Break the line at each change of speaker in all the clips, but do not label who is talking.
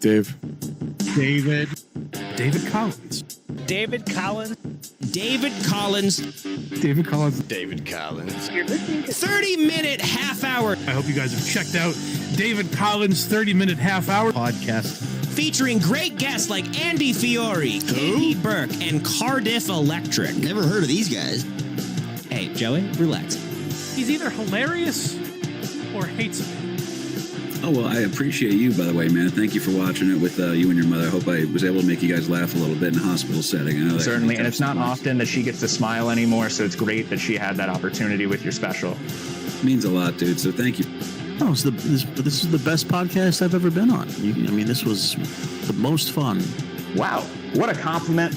Dave.
David.
David Collins.
David Collins.
David Collins.
David Collins.
David Collins.
30-minute half-hour.
I hope you guys have checked out David Collins' 30-minute half-hour podcast.
Featuring great guests like Andy Fiore, Katie Burke, and Cardiff Electric.
Never heard of these guys.
Hey, Joey, relax.
He's either hilarious or hates me.
Oh, well, I appreciate you, by the way, man. Thank you for watching it with you and your mother. I hope I was able to make you guys laugh a little bit in a hospital setting. I know that
Certainly, and it's not often that she gets to smile anymore, so it's great that she had that opportunity with your special.
It means a lot, dude, so thank you.
Oh, this is the best podcast I've ever been on. This was the most fun.
Wow, what a compliment.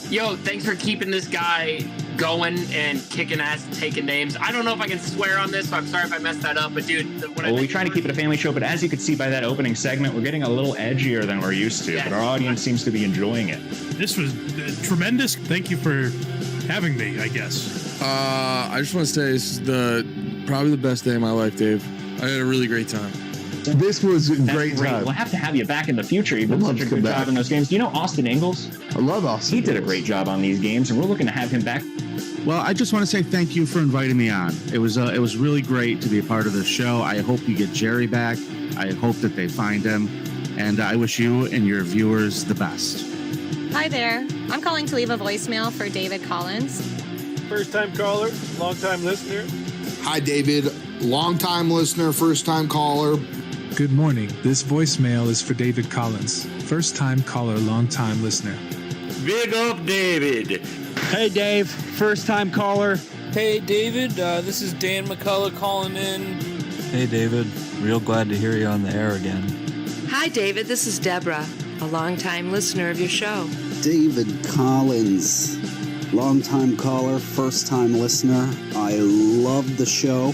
Yo, thanks for keeping this guy going and kicking ass and taking names. I don't know if I can swear on this, so I'm sorry if I messed that up, but dude...
We try to keep it a family show, but as you can see by that opening segment, we're getting a little edgier than we're used to, but our audience seems to be enjoying it.
This was tremendous. Thank you for having me, I guess.
I just want to say this is probably the best day of my life, Dave. I had a really great time.
This was a great time.
We'll have to have you back in the future. You've done such a good job in those games. Do you know Austin Ingalls?
I love Austin.
He did a great job on these games, and we're looking to have him back.
Well, I just want to say thank you for inviting me on. It was really great to be a part of the show. I hope you get Jerry back. I hope that they find him. And I wish you and your viewers the best.
Hi there. I'm calling to leave a voicemail for David Collins.
First-time caller, long-time listener.
Hi, David. Long-time listener, first-time caller.
Good morning. This voicemail is for David Collins. First-time caller, long-time listener.
Big up, David.
Hey, Dave. First-time caller.
Hey, David. This is Dan McCullough calling in.
Hey, David. Real glad to hear you on the air again.
Hi, David. This is Deborah, a longtime listener of your show.
David Collins, longtime caller, first-time listener. I love the show.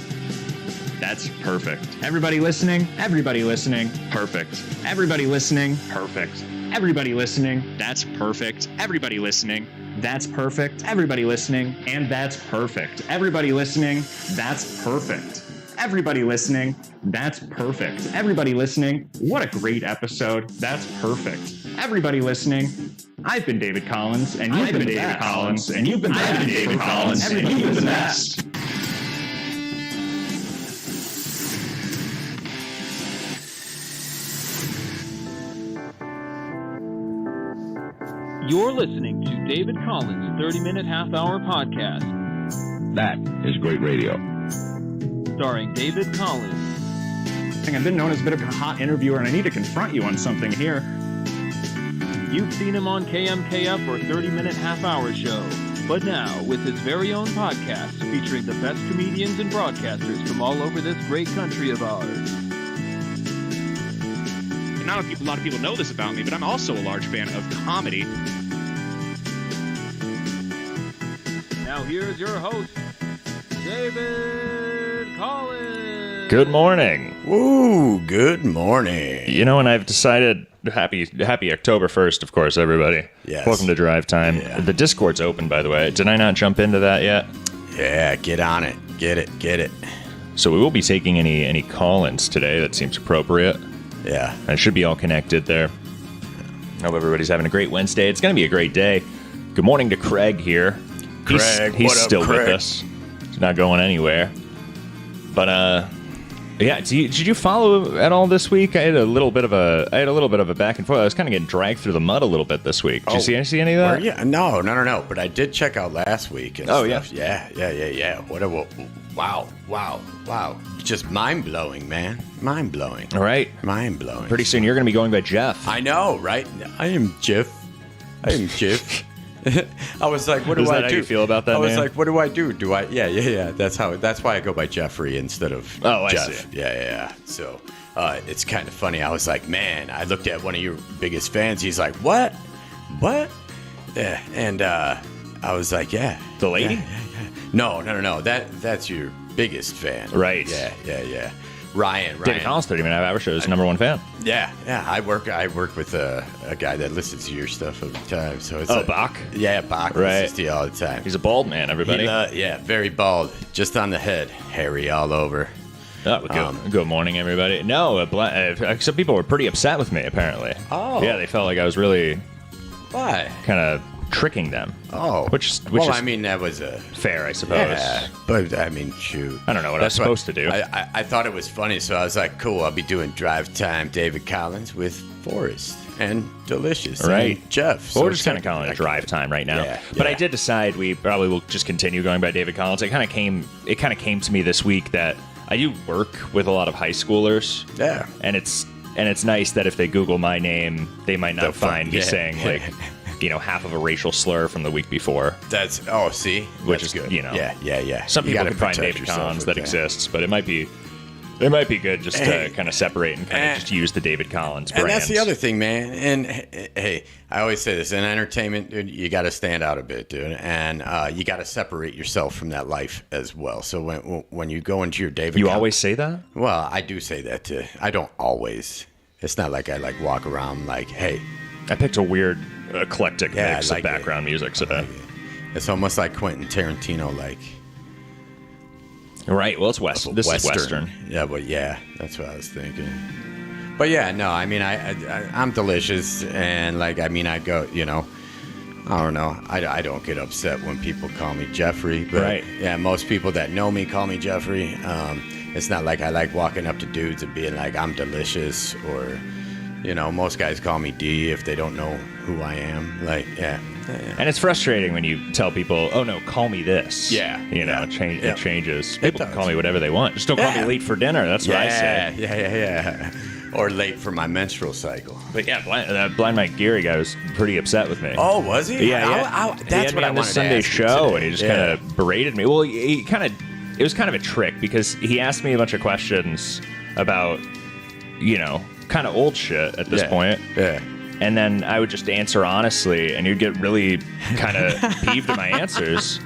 That's perfect. Everybody listening? Everybody listening? Perfect. Everybody listening? Perfect. Everybody listening? That's perfect. Everybody listening? That's perfect. Everybody listening? And that's perfect. Everybody listening? That's perfect. Everybody listening? That's perfect. Everybody listening? What a great episode. That's perfect. Everybody listening? I've been David Collins, and you've been David Collins, and you've been David Collins, and you've been the best.
You're listening to David Collins' 30-minute half-hour podcast.
That is great radio.
Starring David Collins.
I've been known as a bit of a hot interviewer, and I need to confront you on something here.
You've seen him on KMKF or 30-minute half-hour show. But now, with his very own podcast featuring the best comedians and broadcasters from all over this great country of ours.
And not a lot of people know this about me, but I'm also a large fan of comedy.
Now here's your host, David Collins.
Good morning.
Woo, good morning.
You know, and I've decided, happy October 1st, of course, everybody.
Yes.
Welcome to Drive Time.
Yeah.
The Discord's open, by the way. Did I not jump into that yet?
Yeah, get on it. Get it.
So we will be taking any call-ins today. That seems appropriate.
Yeah.
And it should be all connected there. Hope everybody's having a great Wednesday. It's going to be a great day. Good morning to Craig here.
Craig,
he's
what up,
still
Craig?
with us. He's not going anywhere. But yeah, did you follow at all this week? I had a little bit of a back and forth. I was kind of getting dragged through the mud a little bit this week. Did you see any of that?
Yeah, no. But I did check out last week. And stuff.
Yeah.
Yeah. Wow. Just mind blowing, man. Mind blowing.
All right.
Mind blowing.
Pretty soon you're going to be going by Jeff.
I know, right? I am Jeff. I was like, what do I do?
Is that how you feel about that,
I was
man?
like, what do I do? Do I? Yeah. That's why I go by Jeffrey instead of Jeff.
I see.
Yeah. So it's kind of funny. I was like, man, I looked at one of your biggest fans. He's like, what? Yeah. And I was like, yeah.
The lady?
Yeah. No. That's your biggest fan.
Right.
Yeah. Ryan.
David Collins, 30-minute half-hour show's number one fan.
Yeah. I work with a guy that listens to your stuff all the time. So it's
Bach?
Yeah, Bach
Right.
listens to you all the time.
He's a bald man, everybody.
Yeah, very bald, just on the head, hairy all over.
Good morning, everybody. No, some people were pretty upset with me, apparently.
Oh.
Yeah, they felt like I was really...
Why?
Kind of tricking them.
Oh.
Which
well,
is
I mean, that was a...
fair, I suppose.
Yeah, but, I mean, shoot.
I don't know what I was supposed to do.
I thought it was funny, so I was like, cool, I'll be doing Drive Time David Collins with Forrest and Delicious.
Right.
And Jeff.
Well, we're just kind of calling it Drive Time right now.
Yeah,
but
yeah.
I did decide we probably will just continue going by David Collins. It kind of came to me this week that I do work with a lot of high schoolers.
Yeah.
And it's nice that if they Google my name, they might not find me saying like, half of a racial slur from the week before.
See?
Which
That's
is
good.
Yeah. Some
You
people
gotta
can find
protect
David
yourself
Collins
with
that
that.
exists, but it might be good just to kind of separate and kind of just use the David Collins brand.
And that's the other thing, man. And hey, I always say this in entertainment, dude, you got to stand out a bit, dude, and you got to separate yourself from that life as well. So when you go into your David,
You always say that?
Well, I do say that too. I don't always. It's not like I like walk around like, hey.
I picked a weird eclectic mix of background music today.
It's almost like Quentin Tarantino, like.
Right. Well, it's This is Western.
Yeah, but that's what I was thinking. But yeah, no, I mean, I'm Delicious, and like, I mean, I go, I don't know. I don't get upset when people call me Jeffrey, but
right.
Yeah, most people that know me call me Jeffrey. It's not like I like walking up to dudes and being like, I'm Delicious, or, most guys call me D if they don't know who I am. Like, yeah.
And it's frustrating when you tell people, "Oh no, call me this."
Yeah,
it changes. People can call me whatever they want. Just don't call me late for dinner. That's what I say.
Yeah. Or late for my menstrual cycle.
But yeah, Blind Mike Geary guy was pretty upset with me.
Oh, was he?
Yeah.
That's
he had
what
me
I
on
wanted
this
to
Sunday
ask you
show,
today.
and he just kind of berated me. Well, it was kind of a trick because he asked me a bunch of questions about, kind of old shit at this point.
Yeah.
And then I would just answer honestly, and you'd get really kind of peeved at my answers.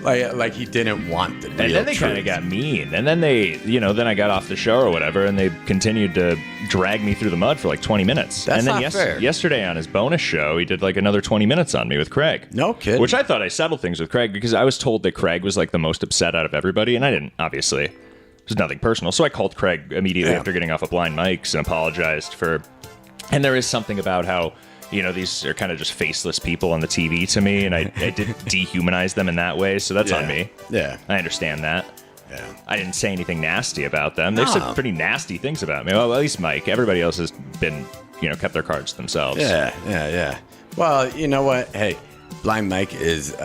Like he didn't want the real
And then they kind of got mean. And then then I got off the show or whatever, and they continued to drag me through the mud for like 20 minutes.
That's
and then
not fair.
Yesterday on his bonus show, he did like another 20 minutes on me with Craig.
No kidding.
Which I thought I settled things with Craig because I was told that Craig was like the most upset out of everybody, and I didn't, obviously. It was nothing personal. So I called Craig immediately after getting off of Blind Mike's and apologized for... And there is something about how, these are kind of just faceless people on the TV to me, and I did dehumanize them in that way, so that's on me.
Yeah.
I understand that.
Yeah.
I didn't say anything nasty about them. They said pretty nasty things about me. Well, at least Mike. Everybody else has been, kept their cards to themselves.
Yeah. Well, you know what? Hey, Blind Mike is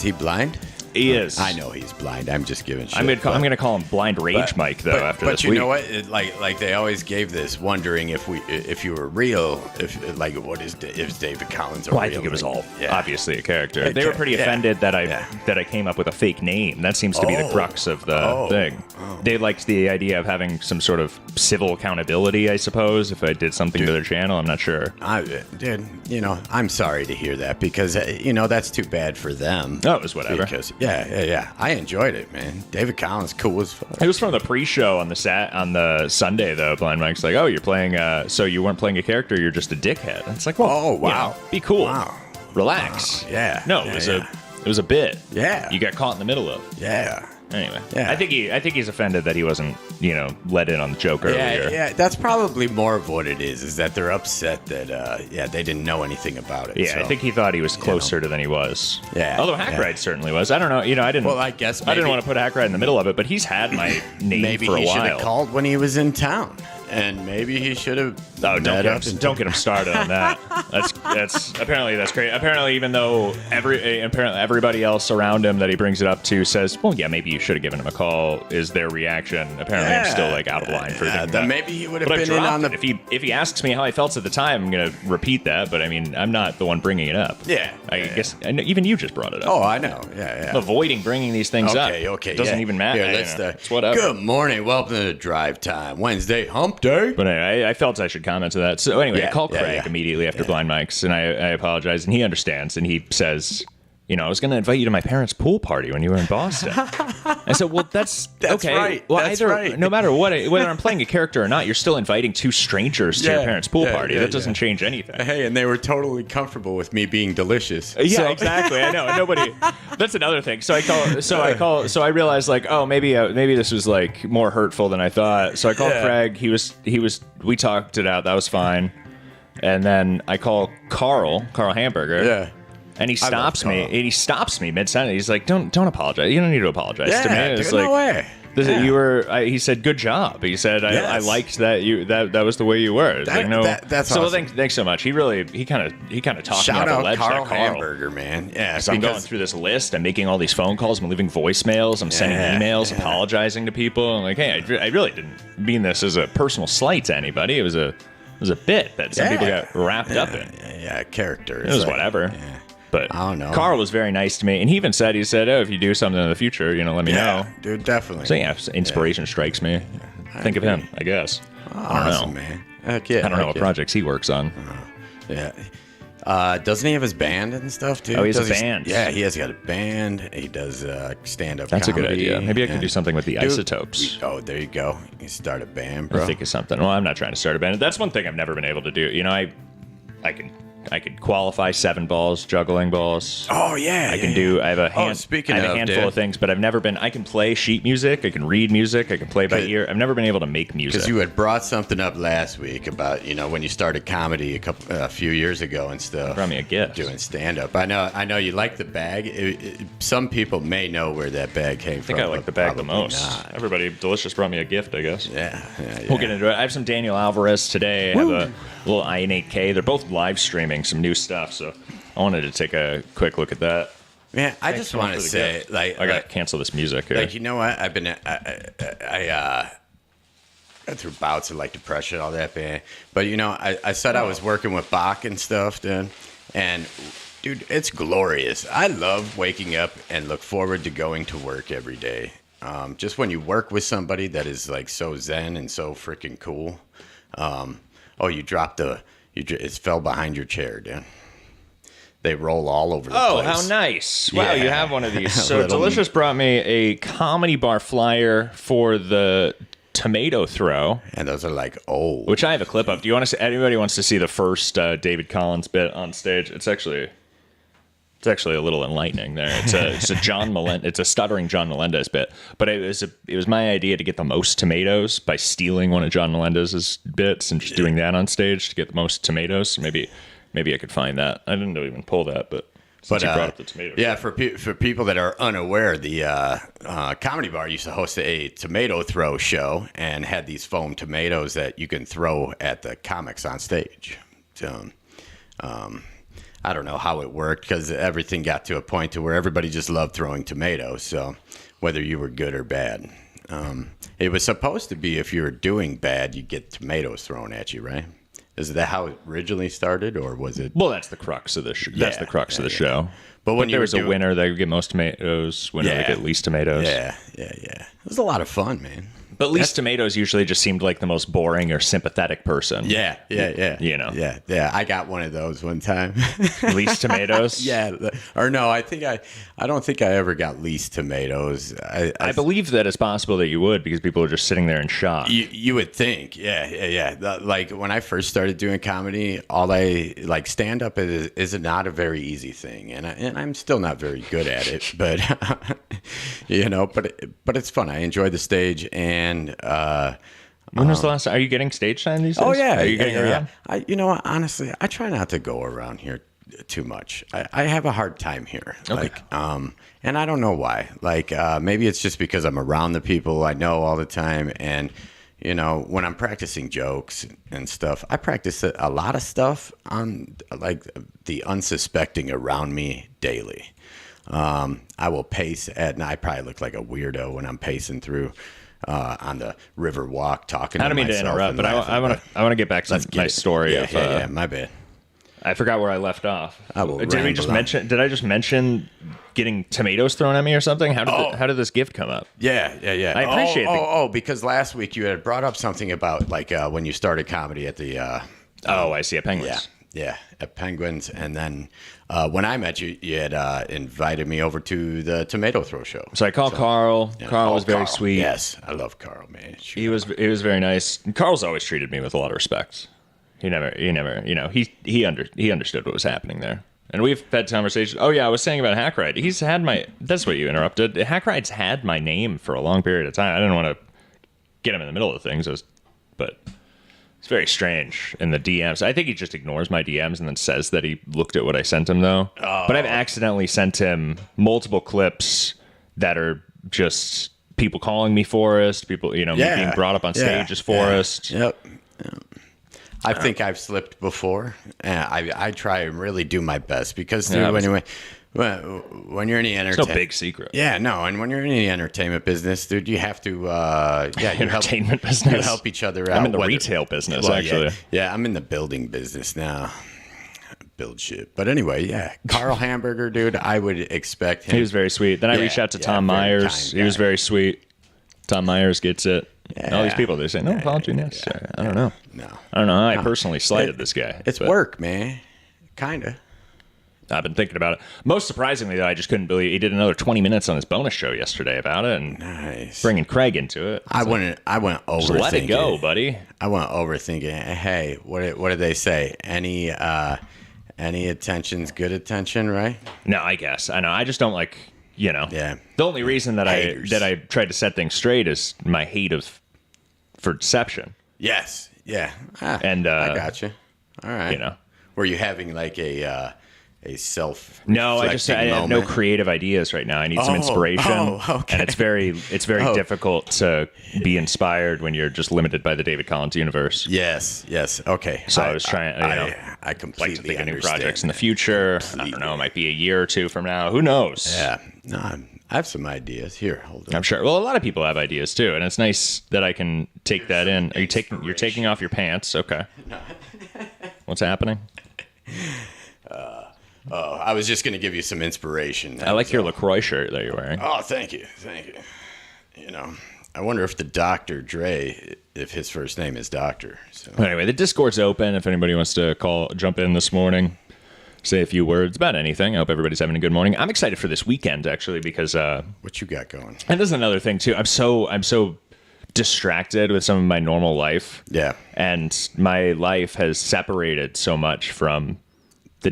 he blind?
He is.
I know he's blind. I'm just giving shit.
I'm going to call him Blind Rage Mike, though, after this week.
But you know what? Like they always gave this, wondering if you were real, if David Collins
Well, I think it was all obviously a character. They were pretty offended that I came up with a fake name. That seems to be the crux of the thing. They liked the idea of having some sort of civil accountability, I suppose, if I did something to their channel. I'm not sure.
I'm sorry to hear that because, that's too bad for them.
No, it was whatever.
Because, yeah. I enjoyed it, man. David Collins, cool as fuck.
It was from the pre-show on the Sunday, though. Blind Mike's like, "Oh, you're playing. So you weren't playing a character. You're just a dickhead." And it's like, well,
oh wow,
be cool,
wow,
relax.
Wow. Yeah.
No, it was a bit.
Yeah.
You got caught in the middle of.
Yeah.
Anyway,
yeah.
I think he's offended that he wasn't, let in on the joke earlier.
Yeah, that's probably more of what it is that they're upset that, they didn't know anything about it.
Yeah, so, I think he thought he was closer than he was.
Yeah.
Although Hackride certainly was. I don't know. I didn't.
Well, I guess
I didn't want to put Hackride in the middle of it, but he's had my name
maybe
for a
he
while.
Should have called when he was in town. And maybe he should have.
Oh, don't get him started on that. That's apparently that's great. Apparently, even though everybody else around him that he brings it up to says, "Well, yeah, maybe you should have given him a call." Is their reaction? Apparently, I'm still like out of line for thinking
then
that.
maybe he would have
But
been in on the.
If he asks me how I felt at the time, I'm gonna repeat that. But I mean, I'm not the one bringing it up.
Yeah,
I guess even you just brought it up.
Oh, I know. Yeah.
I'm avoiding bringing these things up.
Okay.
It doesn't even matter.
Here,
it's whatever.
Good morning. Welcome to Drive Time Wednesday Hump Day.
But anyway, I felt I should comment to that. So anyway, I called Craig immediately after Blind Mike's, and I apologized, and he understands, and he says, I was going to invite you to my parents' pool party when you were in Boston. I said, well, that's okay.
Right.
Well,
that's
either,
right.
no matter what, whether I'm playing a character or not, you're still inviting two strangers to your parents' pool party. That doesn't change anything.
Hey, and they were totally comfortable with me being delicious.
Yeah, exactly. I know. Nobody. That's another thing. So I realized like, oh, maybe this was like more hurtful than I thought. So I called Craig. We talked it out. That was fine. And then I call Carl Hamburger.
Yeah.
And he stops me. And he stops me mid-sentence. He's like, "Don't apologize. You don't need to apologize to me." It's
dude,
like,
no way.
You were. He said, "Good job." He said, "I liked that that was the way you were."
That's
so.
awesome.
Thanks so much. He kind of talked
Shout
me off
out
the ledge.
Carl
Carl
Hamburger, man. Yeah,
so I'm going through this list. I'm making all these phone calls. I'm leaving voicemails. I'm sending emails, apologizing to people. I'm like, hey, I really didn't mean this as a personal slight to anybody. It was a bit that some people got wrapped up in.
Yeah, character.
It was whatever.
Yeah.
But
I don't know.
Carl was very nice to me, and he even said, oh, if you do something in the future, let me know.
Dude, definitely.
So yeah, inspiration strikes me. Think of him, I guess. I don't know,
man. Heck yeah.
I don't know what projects he works on.
Yeah. Doesn't he have his band and stuff too?
Oh, he has a band.
Yeah, he has got a band. He does stand-up
That's
comedy.
a good idea. Maybe I could do something with the Isotopes.
There you go. You start a band, bro.
I think of something. Well, I'm not trying to start a band. That's one thing I've never been able to do. I could qualify 7 balls, juggling balls.
Oh yeah,
I can do. I have a handful of things, but I've never been. I can play sheet music. I can read music. I can play by ear. I've never been able to make music.
Because you had brought something up last week about when you started comedy a few years ago and stuff.
Brought me a gift.
Doing stand up. I know you like the bag. Some people may know where that bag came from.
I think I like the bag the most.
Not.
Everybody, Delicious brought me a gift, I guess.
Yeah.
We'll get into it. I have some Daniel Alvarez today. I have a little I-N8K. They're both live streaming some new stuff, so I wanted to take a quick look at that.
Man, I just want to say,
I gotta cancel this music here.
Like, you know what? I've been, I got through bouts of depression, all that, man. But I said I was working with Bach and stuff, dude. And dude, it's glorious. I love waking up and look forward to going to work every day. Just when you work with somebody that is so zen and so freaking cool. You dropped it fell behind your chair, dude. They roll all over the place.
Oh, how nice. Wow, you have one of these. So
Delicious
brought me a comedy bar flyer for the Tomato Throw.
And those are old.
Which I have a clip of. Do you want to see, anybody wants to see the first David Collins bit on stage? It's actually a little enlightening there. It's a John Melendez. It's a stuttering John Melendez bit, but it was my idea to get the most tomatoes by stealing one of John Melendez's bits and just doing that on stage to get the most tomatoes. So maybe I could find that. I didn't even pull that, but you brought up the tomatoes.
Yeah, for people that are unaware, the Comedy Bar used to host a tomato throw show and had these foam tomatoes that you can throw at the comics on stage. So, I don't know how it worked because everything got to a point to where everybody just loved throwing tomatoes. So whether you were good or bad, it was supposed to be if you were doing bad, you get tomatoes thrown at you, right? Is that how it originally started, or was it?
Well, that's the crux of the show. That's the crux of the show.
But when
there was a winner, they would get most tomatoes. Winner, they get least tomatoes.
Yeah. It was a lot of fun, man.
But least tomatoes usually just seemed like the most boring or sympathetic person.
Yeah. Yeah. I got one of those one time.
Least tomatoes?
Yeah. Or no, I don't think I ever got least tomatoes.
I believe that it's possible that you would because people are just sitting there in shock.
You would think. Yeah. Like when I first started doing comedy, stand up is not a very easy thing, and I'm still not very good at it, but but it's fun. I enjoy the stage. And
when was the last time? Are you getting stage time these days?
Oh yeah,
are you getting around?
Honestly, I try not to go around here too much. I have a hard time here.
Okay.
And I don't know why. Maybe it's just because I'm around the people I know all the time, and when I'm practicing jokes and stuff, I practice a lot of stuff on the unsuspecting around me daily. I will pace and I probably look like a weirdo when I'm pacing through on the river walk talking to myself.
I don't mean to interrupt, but I want to get back to my story.
Yeah, my bad.
I forgot where I left off.
Did
I just mention getting tomatoes thrown at me or something? How did this gift come up?
Yeah.
I appreciate
because last week you had brought up something about when you started comedy at the
I see, at Penguins.
Yeah, at Penguins. And then when I met you, you had invited me over to the Tomato Throw show.
So I called Carl.
Yeah.
Carl was very
Carl.
sweet.
Yes, I love Carl, man.
He was very nice. And Carl's always treated me with a lot of respect. He never, he understood what was happening there. And we've had conversations. Oh yeah, I was saying about Hackride. He's had that's what you interrupted. Hackride's had my name for a long period of time. I didn't want to get him in the middle of things, but it's very strange in the DMs. I think he just ignores my DMs and then says that he looked at what I sent him, though. Oh. But I've accidentally sent him multiple clips that are just people calling me Forrest, people, me being brought up on stage as Forrest.
Yep. I think I've slipped before. I try and really do my best because, anyway, when you're in the entertainment,
it's no big secret.
Yeah, no, and when you're in the entertainment business, dude, you have to,
business.
You help each other out.
I'm in the retail business, actually.
Yeah, I'm in the building business now. Build shit. But anyway, yeah, Carl Hamburger, dude, I would expect him.
He was very sweet. Then I reached out to Tom Myers. He was very sweet. Tom Myers gets it. Yeah. All these people, they say, no apology necessary. I don't know.
No.
I don't know how I personally slighted this guy.
It's work, man. Kind of.
I've been thinking about it. Most surprisingly, though, I just couldn't believe he did another 20 minutes on his bonus show yesterday about it, and bringing Craig into it.
I went overthinking.
Just let it go, buddy.
I went overthinking. Hey, what did they say? Any attention's good attention, right?
No, I guess. I know. I just don't like,
Yeah.
The only reason that I tried to set things straight is my hate for deception.
Yes. Yeah.
And
I got you. All right. Were you having like a self?
No, I have no creative ideas right now. I need some inspiration.
Okay.
And it's very difficult to be inspired when you're just limited by the David Collins universe.
Yes. Okay.
So I was trying.
I completely
like to think of new
understand
projects in the future. I don't know. It might be a year or two from now. Who knows?
Yeah. No, I have some ideas. Here, hold on.
I'm sure. Well, a lot of people have ideas too, and it's nice that I can take that in. Are you taking? You're taking off your pants? Okay. What's happening?
I was just going to give you some inspiration.
I like your LaCroix shirt that you're wearing.
Oh, thank you. I wonder if the Dr. Dre, if his first name is Doctor. So.
Anyway, the Discord's open. If anybody wants to jump in this morning, say a few words about anything. I hope everybody's having a good morning. I'm excited for this weekend actually because
what you got going?
And this is another thing too. I'm so distracted with some of my normal life.
Yeah,
and my life has separated so much from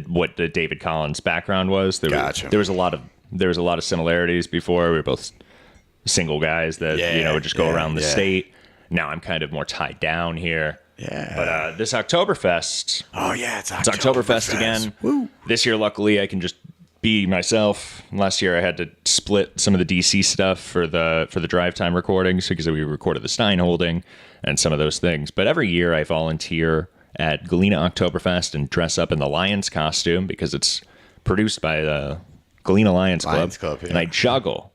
what the David Collins background was. There was a lot of similarities before. We were both single guys that would just go around the state. Now I'm kind of more tied down here.
Yeah.
But this Oktoberfest.
Oh yeah, it's
Oktoberfest again.
Woo.
This year, luckily, I can just be myself. Last year, I had to split some of the DC stuff for the drive time recordings because we recorded the Stein holding and some of those things. But every year, I volunteer at Galena Oktoberfest and dress up in the Lions costume because it's produced by the Galena Lions Club. And I juggle.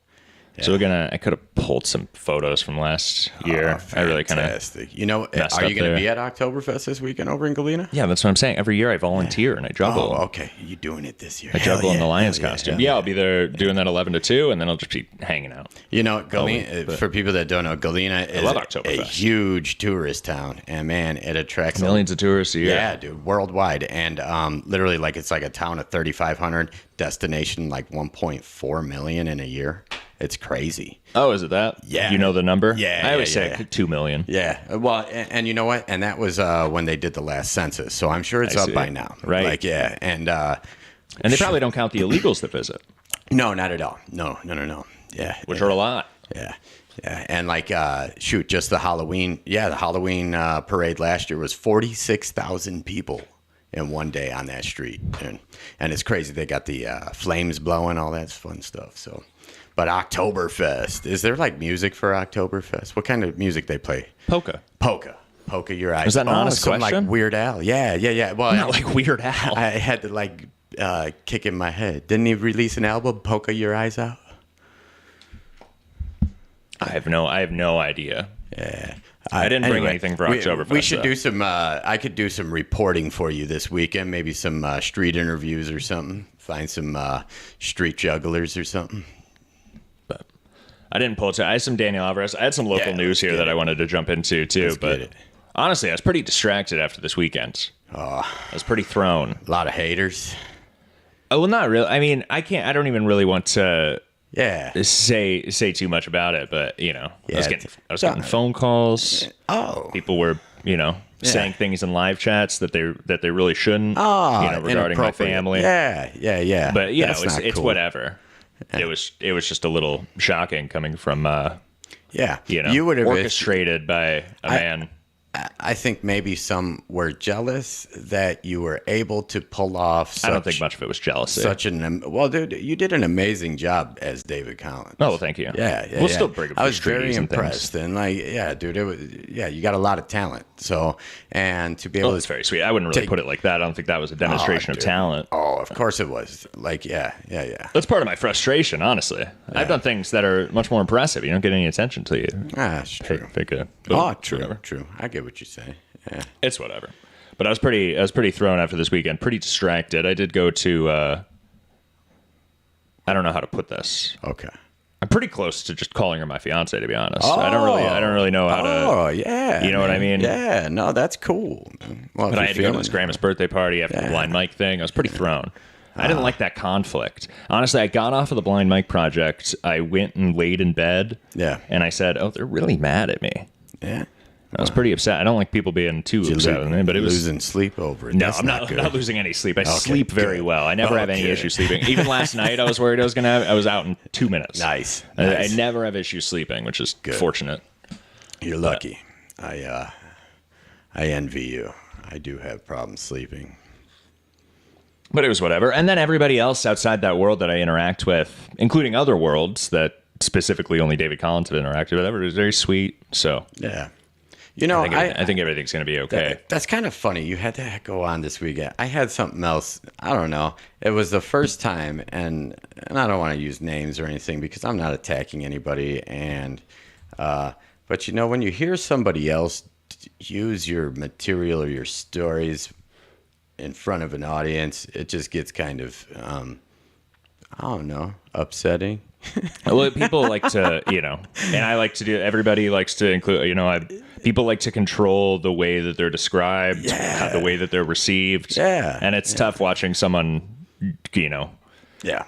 Yeah. So I could have pulled some photos from last year. I really kind of
are you going to be at Oktoberfest this weekend over in Galena?
Yeah, that's what I'm saying. Every year I volunteer and I juggle.
Oh, okay. You're doing it this year.
I juggle in the Lions costume. Yeah, I'll be there doing that 11 to 2, and then I'll just be hanging out.
Galena, for people that don't know, Galena is a huge tourist town, and man, it attracts
millions of tourists a year.
Yeah, dude, worldwide, and literally, it's like a town of 3,500, destination like 1.4 million in a year. It's crazy.
Oh, is it that?
Yeah.
You know the number?
Yeah.
I always say 2 million.
Yeah. Well, and you know what? And that was when they did the last census. So I'm sure it's up by now.
Right.
And
they probably don't count the illegals that visit.
No, not at all. No. Yeah.
Which are a lot.
Yeah. Yeah. And just the Halloween. Yeah. The Halloween parade last year was 46,000 people in one day on that street. And it's crazy. They got the flames blowing, all that fun stuff. So. But Oktoberfest, is there music for Oktoberfest? What kind of music they play?
Polka,
your eyes.
Is that an honest question?
Like Weird Al. Yeah. Well,
not like Weird Al.
I had to kick in my head. Didn't he release an album, Polka Your Eyes Out?
I have no idea.
Yeah.
I didn't bring anything for Oktoberfest.
We should do some. I could do some reporting for you this weekend. Maybe some street interviews or something. Find some street jugglers or something.
I didn't pull it. I had some Daniel Alvarez. I had some local news here that I wanted to jump into too. But Honestly, I was pretty distracted after this weekend. I was pretty thrown.
A lot of haters.
Oh, well, not really. I mean, I don't even really want to say too much about it, but, you know, I was getting phone calls.
Oh.
People were, you know, saying things in live chats that they really shouldn't, regarding my family.
Yeah.
But, you know, it's cool. Whatever. It was just a little shocking coming from, you know,
you would have
orchestrated by a man.
I think maybe some were jealous that you were able to pull off.
I don't think much of it was jealousy.
Well, dude, you did an amazing job as David Collins.
Oh, well, thank you.
Yeah.
We'll still bring up.
I was very impressed, and dude, it was you got a lot of talent. So, and to be able,
that's very sweet. I wouldn't really put it like that. I don't think that was a demonstration of talent.
Oh, of course it was. Like, yeah.
That's part of my frustration, honestly. Yeah. I've done things that are much more impressive. You don't get any attention till you.
That's true. True. I get what you say. Yeah,
it's whatever. But I was pretty thrown after this weekend. Pretty distracted. I did go to. I don't know how to put this.
Okay.
I'm pretty close to just calling her my fiance, to be honest. I don't really know how to.
Oh yeah.
You know what I mean?
Yeah. No, that's cool. Well,
but I had to go to this grandma's birthday party after the Blind Mike thing. I was pretty thrown. I didn't like that conflict. Honestly, I got off of the Blind Mike project. I went and laid in bed.
Yeah.
And I said, "Oh, they're really mad at me."
Yeah.
I was pretty upset. I don't like people being too upset with me, but it was
losing sleep over it.
No, I'm not losing any sleep. I sleep very well. I never have any issue sleeping. Even last night, I was worried I was out in 2 minutes.
Nice.
I never have issues sleeping, which is fortunate.
You're lucky. I envy you. I do have problems sleeping.
But it was whatever. And then everybody else outside that world that I interact with, including other worlds that specifically only David Collins have interacted with, it was very sweet. So
yeah. You know,
I think everything's going to be okay.
That's kind of funny. You had to go on this weekend. I had something else. I don't know. It was the first time, and I don't want to use names or anything because I'm not attacking anybody. And but you know, when you hear somebody else use your material or your stories in front of an audience, it just gets kind of I don't know, upsetting.
Well, people like to, you know, and I like to do. Everybody likes to include, you know, people like to control the way that they're described, the way that they're received.
Yeah,
and it's tough watching someone, you know,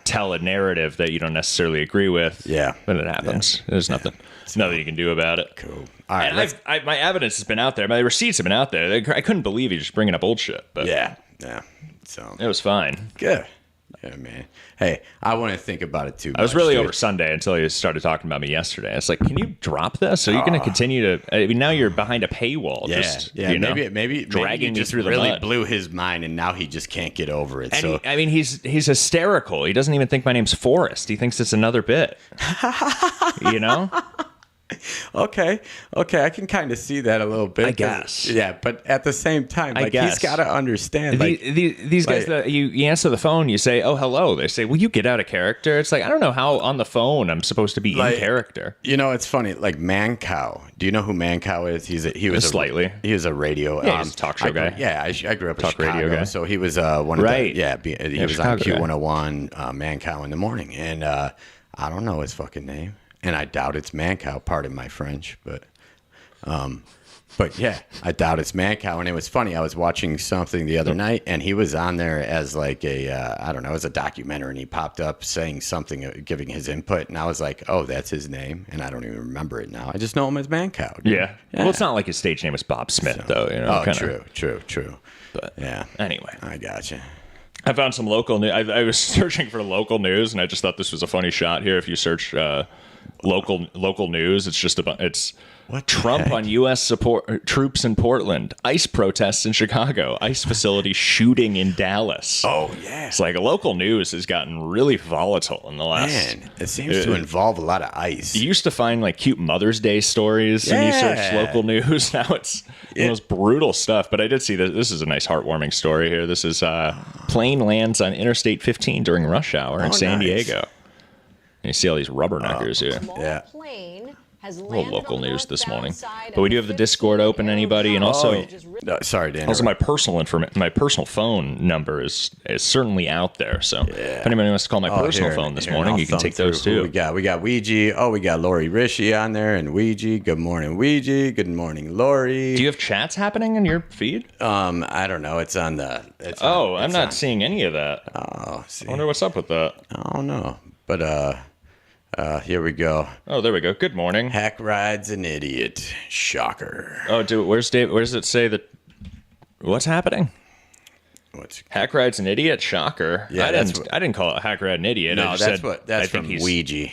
tell a narrative that you don't necessarily agree with.
Yeah,
but it happens. There's nothing you can do about it.
Cool. All right,
and my evidence has been out there. My receipts have been out there. I couldn't believe you just bringing up old shit. But
yeah. So
it was fine.
Good. Yeah, man. Hey, I want to think about it too.
I was really over Sunday until you started talking about me yesterday. It's like, can you drop this? Are you going to continue to? I mean, now you're behind a paywall.
Yeah.
You know,
maybe
dragging
me
through the
really
mud.
blew his mind, and now he just can't get over it.
And he's hysterical. He doesn't even think my name's Forrest. He thinks it's another bit. You know.
Okay, I can kind of see that a little bit.
I guess.
Yeah, but at the same time, he's got to understand.
These guys that you answer the phone, you say, "Oh, hello." They say, "Will you get out of character?" It's like, I don't know how on the phone I'm supposed to be in character.
You know, it's funny. Like Mancow. Do you know who Mancow is? He was a radio.
Yeah, he's a talk show guy.
Yeah, I grew up in
talk
Chicago,
radio guy.
so he was one of the. Yeah, he was on
Chicago
Q101, Mancow in the morning, and I don't know his fucking name. And I doubt it's Mancow, pardon my French, but yeah, I doubt it's Mancow. And it was funny, I was watching something the other night, and he was on there as like I don't know, as a documentary, and he popped up saying something, giving his input, and I was like, oh, that's his name, and I don't even remember it now. I just know him as Mancow.
Yeah. Well, it's not like his stage name was Bob Smith, though. You know,
true.
But
yeah.
Anyway.
I gotcha.
I found some local news. I was searching for local news, and I just thought this was a funny shot here. If you search local news, it's just it's Trump on U.S. troops in Portland, ICE protests in Chicago, ICE facility shooting in Dallas.
Oh yeah,
it's like local news has gotten really volatile in the last.
Man, it seems to involve a lot of ICE.
You used to find like cute Mother's Day stories when you search local news. Now it's the most brutal stuff. But I did see that this is a nice heartwarming story here. This is plane lands on Interstate 15 during rush hour in San Diego. And you see all these rubberneckers here.
Yeah.
Plane
has
A little
landed
local
on the
news this
northbound
morning,
side
but we
of
do have the Discord open. Anybody, and also,
sorry, Dan.
also my personal phone number is certainly out there. So if anybody wants to call my personal phone this morning, you can take those too.
We got Ouija. Oh, we got Lori Rishi on there, and Ouija. Good morning, Ouija. Good morning, Lori.
Do you have chats happening in your feed?
I don't know. It's on the.
I'm not seeing any of that.
Oh, see.
I wonder what's up with that.
I don't know, but here we go.
Oh, there we go. Good morning.
Hack ride's an idiot. Shocker.
Oh, where's Dave? Where does it say that? What's happening? Hack ride's an idiot. Shocker.
Yeah,
I didn't call it Hack ride an idiot.
No,
I just
that's
from
Ouija.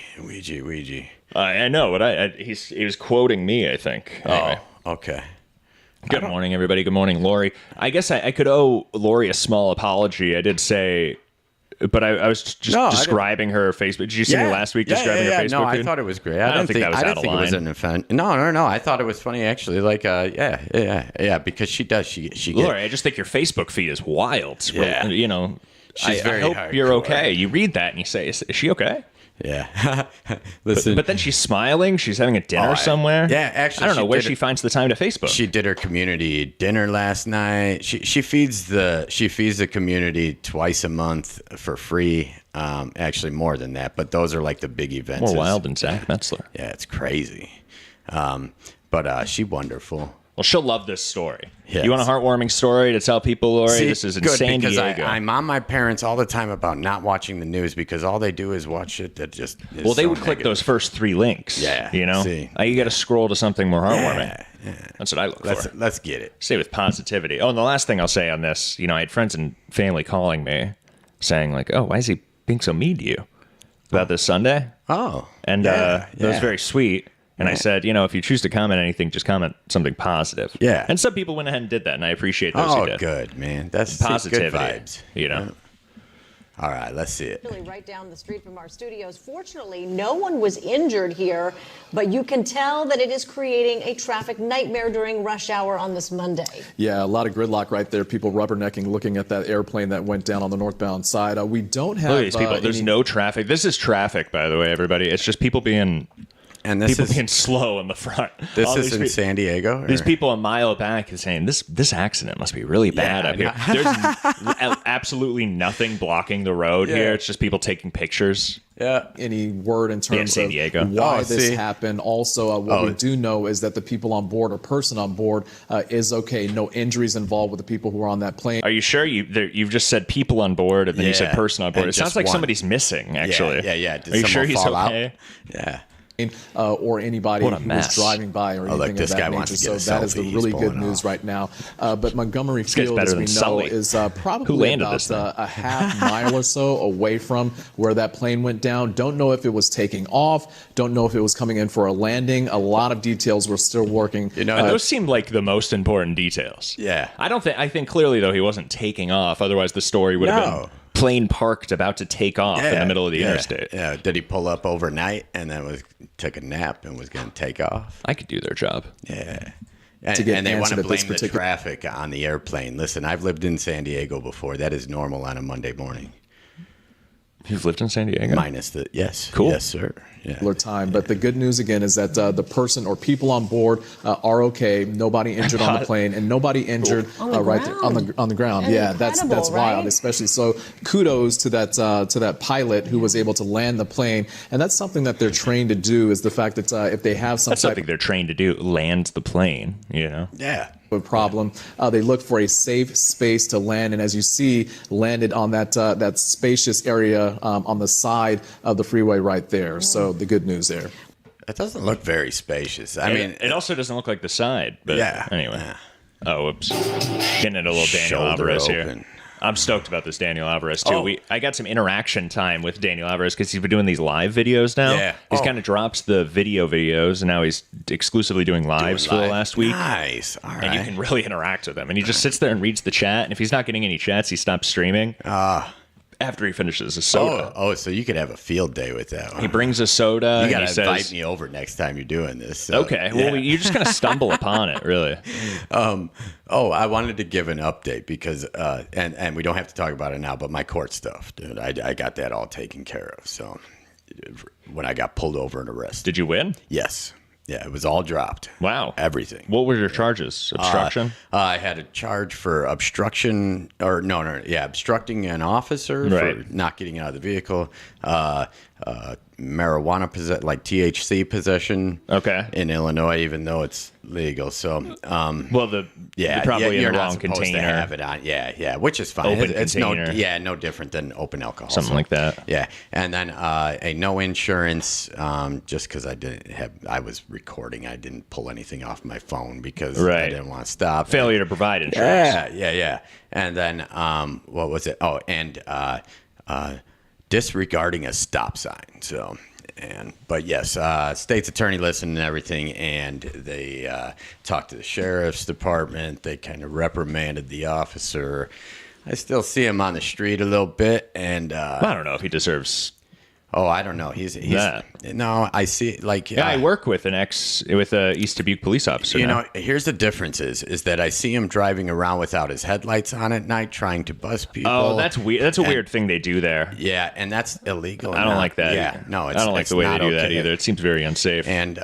I know, but he was quoting me. I think. Anyway.
Oh, okay.
Good morning, everybody. Good morning, Lori. I guess I could owe Lori a small apology. I did say, but I was just describing her Facebook. Did you see me last week describing her Facebook?
No, I
feed?
thought it was great.
I don't think that was out of line.
It was an offense. No. I thought it was funny actually. Like, yeah, because she does. She
Lori, I just think your Facebook feed is wild.
Yeah,
you know,
she's very
I hope
hardcore.
you're okay. You read that and you say, is she okay?
Yeah. Listen.
But then she's smiling. She's having a dinner somewhere.
Yeah, actually,
I don't know where she finds the time to Facebook.
She did her community dinner last night. She feeds the community twice a month for free. Actually, more than that, but those are like the big events.
More wild than Zach Metzler.
Yeah, it's crazy. But she's wonderful.
Well, she'll love this story.
Yes.
You want a heartwarming story to tell people, Lori?
See,
this is in
good,
San
because
Diego.
I'm on my parents all the time about not watching the news because all they do is watch it that just is
well, they
so
would click
negative.
those first 3 links.
Yeah,
you know,
see.
You got to scroll to something more heartwarming.
Yeah.
That's what I look for.
Let's get it.
Say with positivity. Oh, and the last thing I'll say on this, I had friends and family calling me, saying like, "Oh, why is he being so mean to you about this Sunday?"
Oh,
and that was very sweet. And I said, if you choose to comment anything, just comment something positive.
Yeah.
And some people went ahead and did that, and I appreciate those who did.
Good, man. That's
positivity.
Good vibes.
Yeah.
All right, let's see it.
Right down the street from our studios. Fortunately, no one was injured here, but you can tell that it is creating a traffic nightmare during rush hour on this Monday.
Yeah, a lot of gridlock right there. People rubbernecking, looking at that airplane that went down on the northbound side. We don't have
Look at these people. There's no traffic. This is traffic, by the way, everybody. It's just people being...
And this is
being slow in the front.
This is in San Diego? Or?
These people a mile back is saying, this accident must be really bad up here. There's absolutely nothing blocking the road here. It's just people taking pictures.
Yeah. Any word in terms
San Diego.
of why this happened. Also, what we do know is that the people on board or person on board is okay. No injuries involved with the people who are on that plane.
Are you sure? You've just said people on board and then you said person on board.
And
It sounds like somebody's missing, actually.
Yeah. Did
Are you sure
someone
he's
fall out?
okay?
Yeah.
Or anybody
What a
who
mess.
was driving by or anything
look, this
of
guy
that
wants
nature.
to get
So
a
that is the
selfie.
really
He's
good
pulling
news
off.
right now. But Montgomery
guy's
Field,
better
as we
than
know,
Sully.
is
Who
probably
landed
about
this thing?
a half mile or so away from where that plane went down. Don't know if it was taking off. Don't know if it was coming in for a landing. A lot of details we're still working.
And those seem like the most important details.
Yeah.
I think clearly, though, he wasn't taking off. Otherwise, the story would have been plane parked about to take off in the middle of the interstate.
Yeah. Did he pull up overnight and then took a nap and was going to take off?
I could do their job.
Yeah.
To get
And they want
answered
to
at this
blame the
particular-
traffic on the airplane. Listen, I've lived in San Diego before. That is normal on a Monday morning.
You've lived in San Diego?
Minus the, yes.
Cool.
Yes, sir. Yeah.
Time. But the good news again is that the person or people on board are okay. Nobody injured on the plane and nobody injured right there on the ground. Yeah, that's
Incredible,
wild,
right?
especially so. Kudos to that pilot who was able to land the plane, and that's something that they're trained to do. Is the fact that if they have some
That's
type
something they're trained to do, land the plane,
Yeah.
of problem, they look for a safe space to land, and as you see, landed on that spacious area on the side of the freeway right there. So the good news there.
It doesn't look very spacious. I mean,
it also doesn't look like the side. But anyway.
Yeah.
Oh, whoops. Getting it a little Daniel
Shoulder
Alvarez
open.
here. I'm stoked about this Daniel Alvarez, too.
Oh.
I got some interaction time with Daniel Alvarez because he's been doing these live videos now.
Yeah.
He's kind of drops the videos, and now he's exclusively doing lives for the last week.
Nice. All right.
And you can really interact with him. And he just sits there and reads the chat, and if he's not getting any chats, he stops streaming. After he finishes his soda.
Oh, so you could have a field day with that one.
He brings a soda.
You got
and
to
he
invite
says,
me over next time you're doing this. So,
okay. Well, you're just going to stumble upon it, really.
I wanted to give an update because, and we don't have to talk about it now, but my court stuff, dude, I got that all taken care of. So when I got pulled over and arrested.
Did you win?
Yes. Yeah, it was all dropped.
Wow.
Everything.
What were your charges? Obstruction?
I had a charge for obstruction, or obstructing an officer
Right.
for not getting out of the vehicle. Marijuana like THC possession.
Okay.
In Illinois, even though it's legal. So,
you're probably in
you're
the
not
wrong
supposed
container.
to have it on. Yeah, which is fine.
Open
It's
container.
no different than open alcohol.
Something like that.
Yeah, and then a no insurance, just because I was recording. I didn't pull anything off my phone because I didn't want to stop.
Failure to provide insurance.
Yeah. And then what was it? Oh, and disregarding a stop sign. So. But yes, state's attorney listened and everything, and they talked to the sheriff's department. They kind of reprimanded the officer. I still see him on the street a little bit, and
I don't know if he deserves.
Oh, I don't know. He's
that.
No, I see. Like,
yeah, I work with a East Dubuque police officer.
You know, here's the difference: is that I see him driving around without his headlights on at night, trying to buzz people.
Oh, that's weird. That's a weird thing they do there.
Yeah, and that's illegal.
I don't like that.
Yeah,
either.
no,
I don't like the way they do that
okay.
either. It seems very unsafe.
And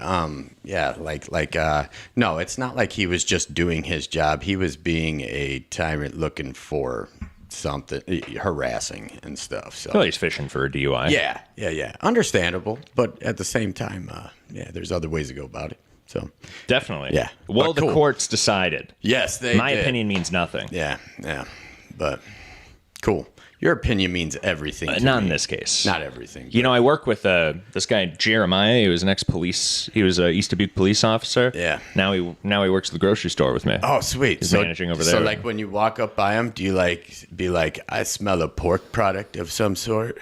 no, it's not like he was just doing his job. He was being a tyrant, looking for something, harassing and stuff. So
well, he's fishing for a DUI.
Yeah. Understandable, but at the same time, there's other ways to go about it. So
definitely,
yeah.
Well,
but cool.
the courts decided.
Yes,
my opinion means nothing.
Yeah, but cool. Your opinion means everything.
Not
me.
in this case.
Not everything.
You know, I work with this guy Jeremiah. He was an ex-police. He was a East Dubuque police officer.
Yeah.
Now he works at the grocery store with me.
Oh, sweet.
He's managing over there.
So, like, when you walk up by him, do you be like, I smell a pork product of some sort?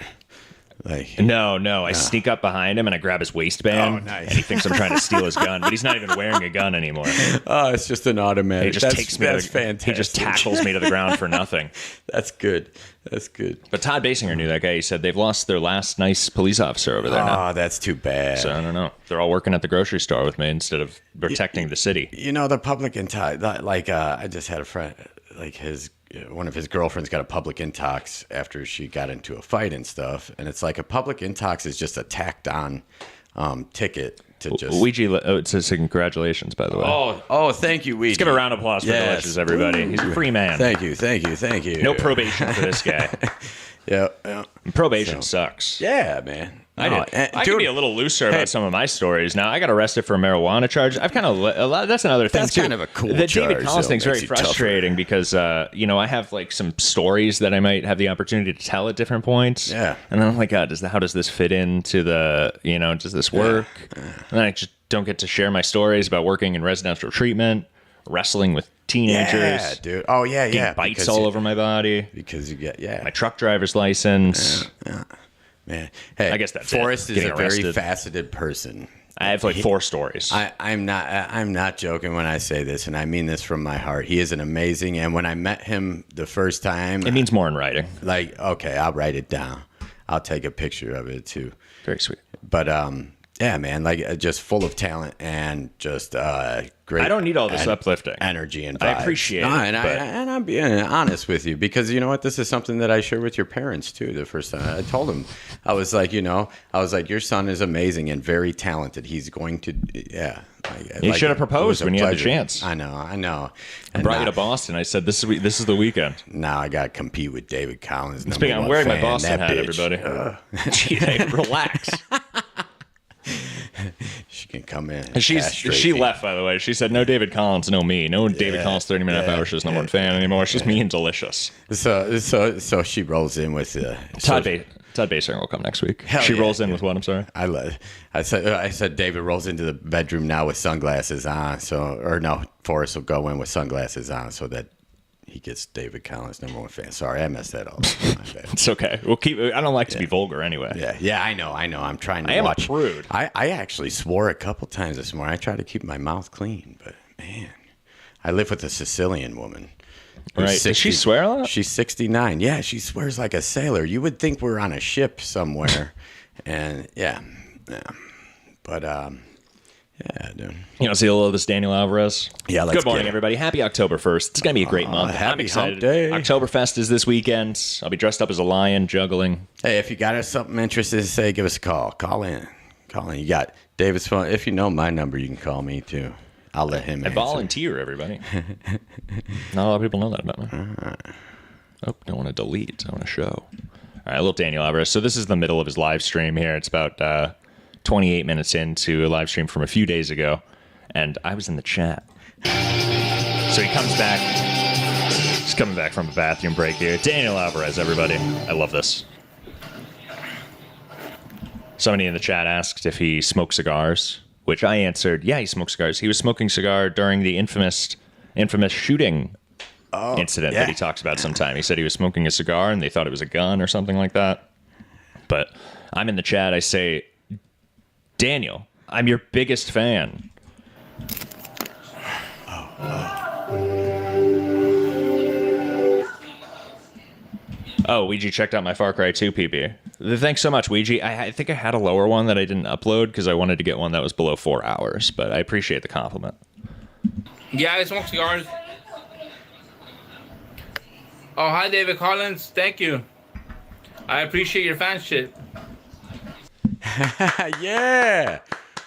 Like,
no. I sneak up behind him and I grab his waistband.
Oh, nice.
And he thinks I'm trying to steal his gun, but he's not even wearing a gun anymore.
Oh, it's just an automatic.
He just takes me.
That's fantastic.
He just tackles me to the ground for nothing.
That's good. But
Todd Basinger knew that guy. He said they've lost their last nice police officer over there now.
Oh, that's too bad.
So I don't know. They're all working at the grocery store with me instead of protecting the city.
You know, the public I just had a friend, like one of his girlfriends got a public intox after she got into a fight and stuff. And it's like a public intox is just a tacked on ticket to just.
Ouija, it says congratulations, by the way.
Oh, thank you, Ouija.
Let's give a round of applause for Delicious, everybody. He's a free man.
Thank you.
No probation for this guy.
Yeah.
Probation sucks.
Yeah, man.
I can be a little looser about some of my stories. Now, I got arrested for a marijuana charge. I've kind of that's another thing.
That's
too.
kind of a cool
The
charge.
David Collins thing's very
Makes you tougher.
frustrating because I have like some stories that I might have the opportunity to tell at different points.
Yeah.
And I'm like, God, how does this fit into the does this work? And then I just don't get to share my stories about working in residential treatment, wrestling with teenagers.
Yeah, dude. Oh, yeah.
Getting bites all over my body.
Because you get,
my truck driver's license.
Yeah. Man, hey,
I guess that's
Forrest
it.
is a very
Arrested.
faceted person.
I have like 4 stories.
I'm not joking when I say this, and I mean this from my heart. He is an amazing, and when I met him the first time,
it means more in writing.
Like, okay, I'll write it down. I'll take a picture of it too.
Very sweet.
But yeah, man, like just full of talent and just great.
I don't need all this uplifting
energy and vibes.
I appreciate it.
And I'm being honest with you because you know what, this is something that I shared with your parents too. The first time I told them, I was like, your son is amazing and very talented. He's going to,
You should have proposed when you had the
pleasure.
chance.
I know.
I brought you to Boston. I said, this is the weekend.
Now I got to compete with David Collins.
Speaking, I'm wearing my Boston hat,
bitch.
everybody. Gee, hey, relax.
She can come in.
She left, by the way. She said, no David Collins, no me. No David Collins 30-minute hour show's number one fan anymore. It's just me and Delicious.
So she rolls in with
Todd Basinger will come next week. She rolls in with what? I'm sorry.
I said David rolls into the bedroom now with sunglasses on. Forrest will go in with sunglasses on so that he gets David Collins number one fan. Sorry, I messed that up. My bad.
It's okay. We'll keep. I don't like to be vulgar anyway.
Yeah. I know. I'm trying to
I am
watch.
a prude.
I actually swore a couple times this morning. I try to keep my mouth clean, but man, I live with a Sicilian woman.
Right. Does she swear a lot?
She's 69. Yeah, she swears like a sailor. You would think we're on a ship somewhere. And yeah. But yeah, dude.
You want to say hello to this Daniel Alvarez?
Yeah, let's
Good morning,
get it.
everybody. Happy October 1st. It's going to be a great month.
Happy
I'm excited.
hump day.
Oktoberfest is this weekend. I'll be dressed up as a lion, juggling.
Hey, if you got something interesting to say, give us a call. Call in. Colin, you got David's phone. If you know my number, you can call me too. I'll let him answer.
Volunteer, everybody. Not a lot of people know that about me. Oh, don't want to delete. I want to show. All right, little Daniel Alvarez. So this is the middle of his live stream here. It's about 28 minutes into a live stream from a few days ago, and I was in the chat. So he comes back. He's coming back from a bathroom break here. Daniel Alvarez, everybody. I love this. Somebody in the chat asked if he smoked cigars, which I answered, yeah, he smoked cigars. He was smoking cigar during the infamous shooting incident that he talks about sometime. He said he was smoking a cigar and they thought it was a gun or something like that. But I'm in the chat. I say, Daniel, I'm your biggest fan. Oh, Ouija checked out my Far Cry 2 PB. Thanks so much, Ouija. I think I had a lower one that I didn't upload because I wanted to get one that was below 4 hours, but I appreciate the compliment.
Yeah, I smoke cigars. Oh, hi, David Collins. Thank you. I appreciate your fanship.
Yeah.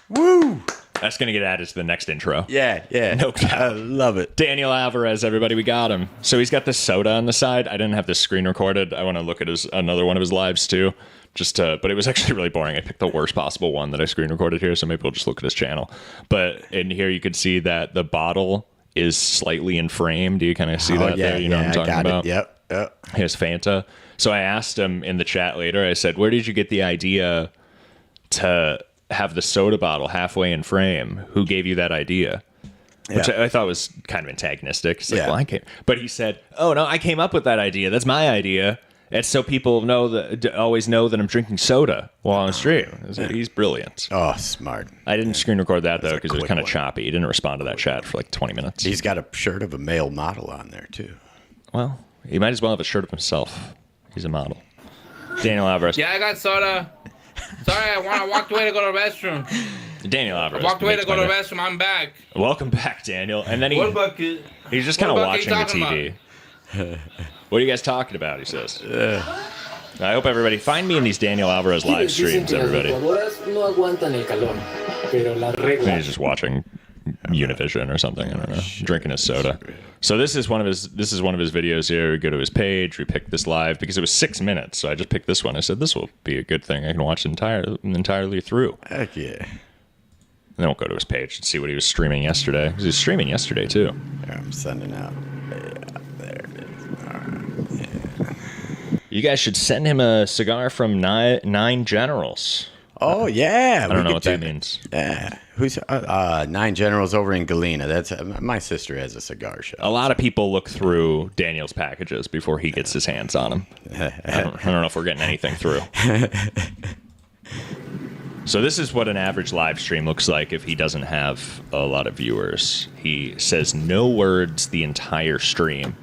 Woo.
That's going to get added to the next intro.
Yeah.
No doubt.
I love it.
Daniel Alvarez, everybody, we got him. So he's got this soda on the side. I didn't have this screen recorded. I want to look at another one of his lives too. But it was actually really boring. I picked the worst possible one that I screen recorded here, so maybe we'll just look at his channel. But in here you could see that the bottle is slightly in frame. Do you kind of see that there? You know what I'm talking about?
Yep.
His Fanta. So I asked him in the chat later, I said, where did you get the idea to have the soda bottle halfway in frame? Who gave you that idea? Which I thought was kind of antagonistic. It's like, well, I came. But he said, oh, no, I came up with that idea. That's my idea. It's so people always know that I'm drinking soda while on stream. He's brilliant.
Oh, smart.
I didn't screen record that, though, because it was kind of choppy. He didn't respond to that chat for like 20 minutes.
He's got a shirt of a male model on there, too.
Well, he might as well have a shirt of himself. He's a model. Daniel Alvarez.
Yeah, I got soda. Sorry, I walked away to go to the restroom.
Daniel Alvarez.
I walked away to go to the restroom. I'm back.
Welcome back, Daniel. And then he's just kind of watching the TV. What are you guys talking about? He says. I hope everybody find me in these Daniel Alvarez live streams, everybody. And he's just watching Univision or something. I don't know. Drinking his soda. So this is one of his videos here. We go to his page. We pick this live because it was 6 minutes. So I just picked this one. I said this will be a good thing. I can watch it entirely through.
Heck yeah.
And then we'll go to his page and see what he was streaming yesterday. He was streaming yesterday too.
There, I'm sending out. Yeah, there it is. All right. Yeah.
You guys should send him a cigar from Nine Generals.
Oh yeah,
I don't know what that means.
Yeah, who's Nine Generals over in Galena? That's my sister has a cigar shop.
A lot of people look through Daniel's packages before he gets his hands on them. I don't know if we're getting anything through. So this is what an average live stream looks like if he doesn't have a lot of viewers. He says no words the entire stream.